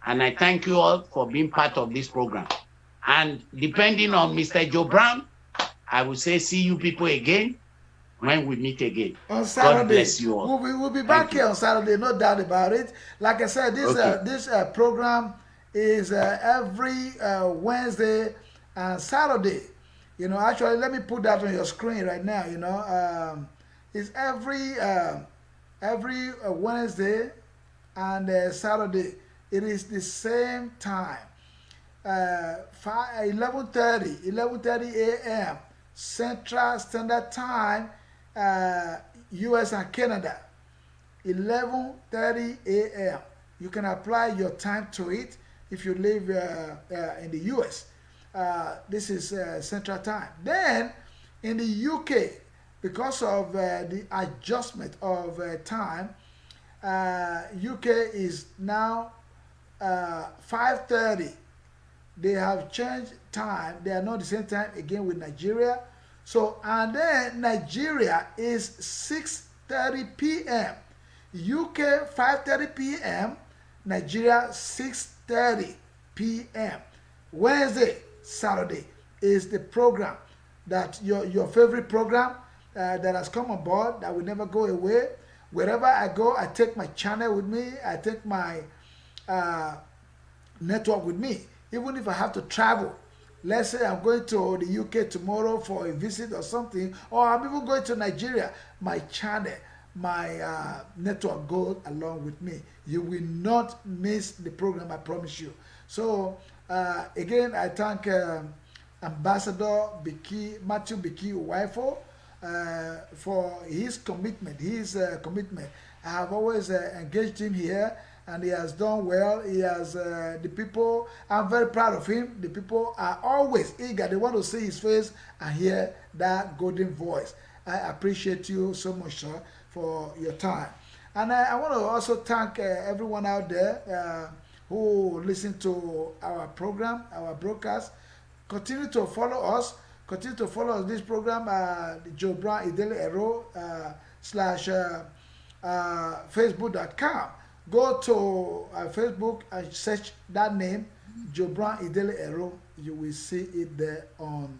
And I thank you all for being part of this program. And depending on Mr. Joe Brown, I will say see you people again when we meet again. On Saturday. God bless you all. We'll be back here on Saturday, no doubt about it. Like I said, this program is every Wednesday and Saturday. You know, actually, let me put that on your screen right now. You know, it's every Wednesday and Saturday. It is the same time, 11:30 a.m. Central Standard Time, U.S. and Canada. 11:30 a.m. You can apply your time to it if you live in the U.S. This is Central Time. Then in the UK, because of the adjustment of time, UK is now 5:30. They have changed time. They are not the same time again with Nigeria. So, and then Nigeria is 6:30 p.m. UK 5:30 p.m. Nigeria 6:30 p.m. Wednesday, Saturday is the program that your favorite program that has come on board, that will never go away. Wherever I go, I take my channel with me. I take my network with me. Even if I have to travel, let's say I'm going to the UK tomorrow for a visit or something, or I'm even going to Nigeria, my channel, my network goes along with me. You will not miss the program, I promise you. So again, I thank Ambassador Matthew Biki Uwaifo for his commitment. I have always engaged him here, and he has done well. He has the people. I'm very proud of him. The people are always eager. They want to see his face and hear that golden voice. I appreciate you so much, sir, for your time. And I want to also thank everyone out there who listen to our program, our broadcast. Continue to follow us. Continue to follow this program, Joe Brown Idele-Ero /Facebook.com. Go to Facebook and search that name, Joe Brown Idele-Ero. You will see it there on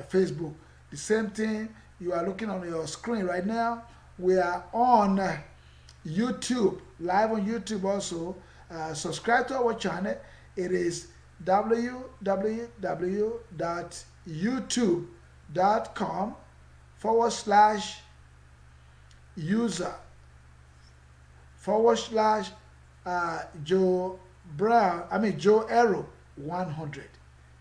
Facebook. The same thing you are looking on your screen right now. We are on YouTube, live on YouTube also. Subscribe to our channel. It is www.youtube.com/user/Joe Ero100.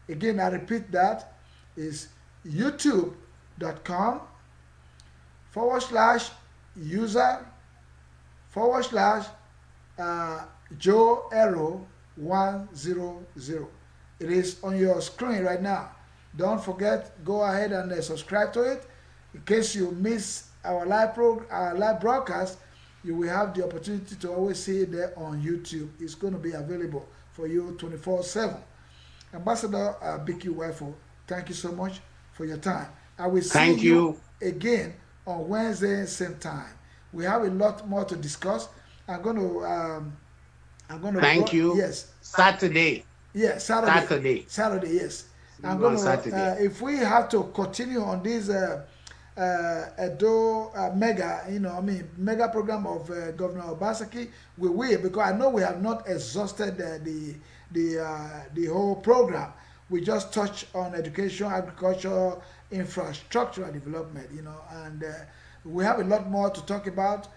Again, I repeat, that is youtube.com/user/Joe Ero100. It is on your screen right now. Don't forget, go ahead and subscribe to it. In case you miss our live broadcast, you will have the opportunity to always see it there on YouTube. It's going to be available for you 24/7. Ambassador Biki Wifo, thank you so much for your time. I will see you again on Wednesday, same time. We have a lot more to discuss. I'm going to thank you. Yes. Saturday. Yes, Saturday, yes. I'm going to, if we have to continue on this mega program of Governor Obaseki, we will, because I know we have not exhausted the whole program. We just touch on education, agriculture, infrastructural development, and we have a lot more to talk about,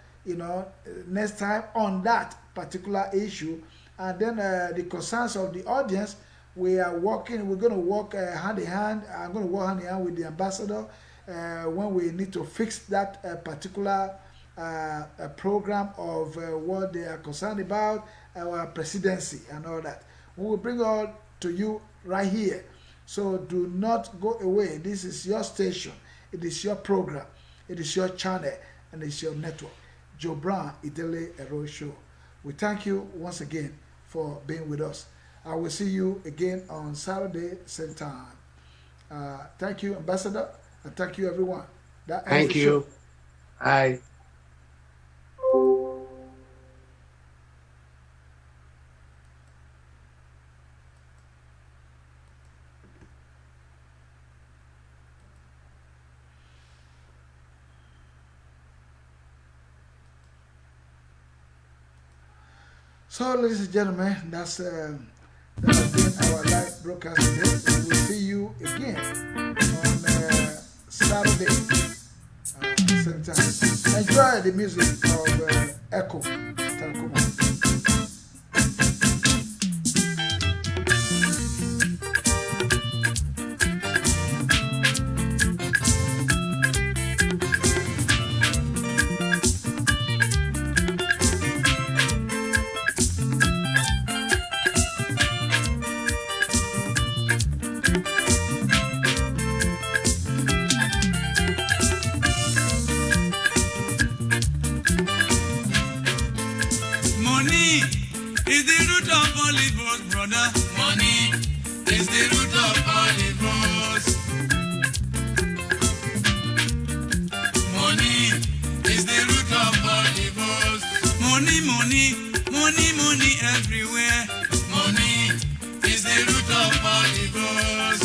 next time on that particular issue. And then the concerns of the audience, we're going to work hand in hand. I'm going to work hand in hand with the ambassador when we need to fix that particular program of what they are concerned about, our presidency and all that. We will bring all to you right here. So do not go away. This is your station. It is your program. It is your channel. And it's your network. Joe Brown, Idele-Ero Show. We thank you once again for being with us. I will see you again on Saturday, same time. Thank you, Ambassador, and thank you, everyone. Thank you. Bye. So, ladies and gentlemen, that has been our live broadcast today. We will see you again on Saturday, same time. Enjoy the music of Echo Takuma. Is the root of all evils, brother. Money is the root of all evils. Money is the root of all evils. Money, money, money, money everywhere. Money is the root of all evils.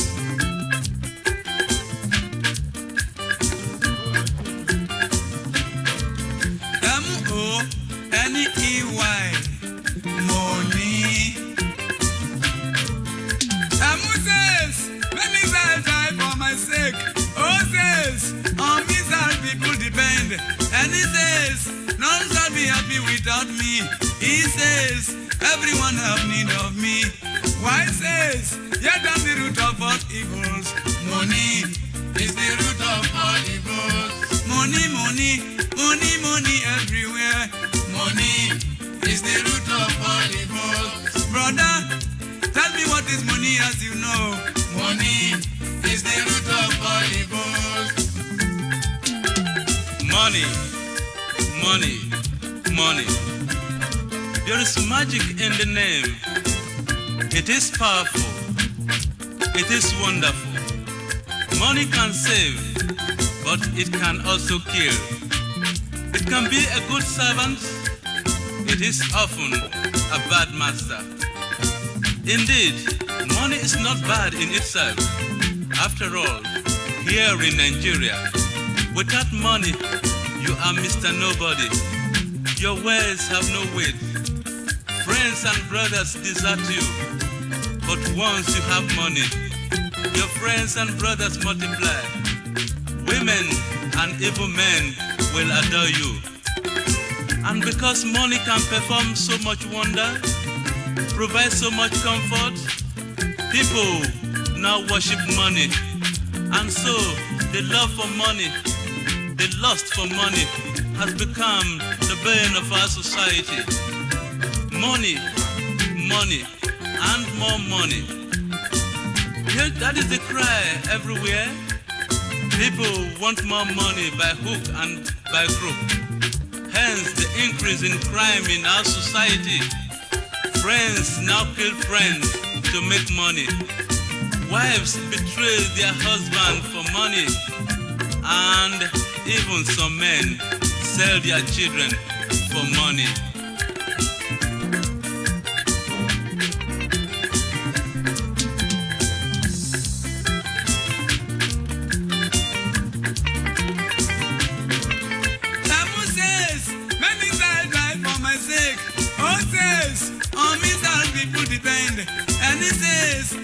M-O-N-E-Y. Money. Moses, when is I die for my sake? Oh, says, on me shall people depend. And he says, none shall be happy without me. He says, everyone have need of me. Why says, yet I'm the root of all evils. Money is the root of all evils. Money, money, money, money everywhere. Money is the root of all evils. Brother, tell me what is money as you know. Money is the root of all evils. Money, money, money. There is magic in the name. It is powerful. It is wonderful. Money can save, but it can also kill. It can be a good servant. It is often a bad master. Indeed, money is not bad in itself. After all, here in Nigeria, without money, you are Mr. Nobody. Your words have no weight. Friends and brothers desert you. But once you have money, your friends and brothers multiply. Women and even men will adore you. And because money can perform so much wonder, provide so much comfort, people now worship money. And so the love for money, the lust for money has become the bane of our society. Money, money, and more money. Yes, that is the cry everywhere. People want more money by hook and by crook. Hence the increase in crime in our society. Friends now kill friends to make money. Wives betray their husband for money. And even some men sell their children for money. On me, people depend, and he says.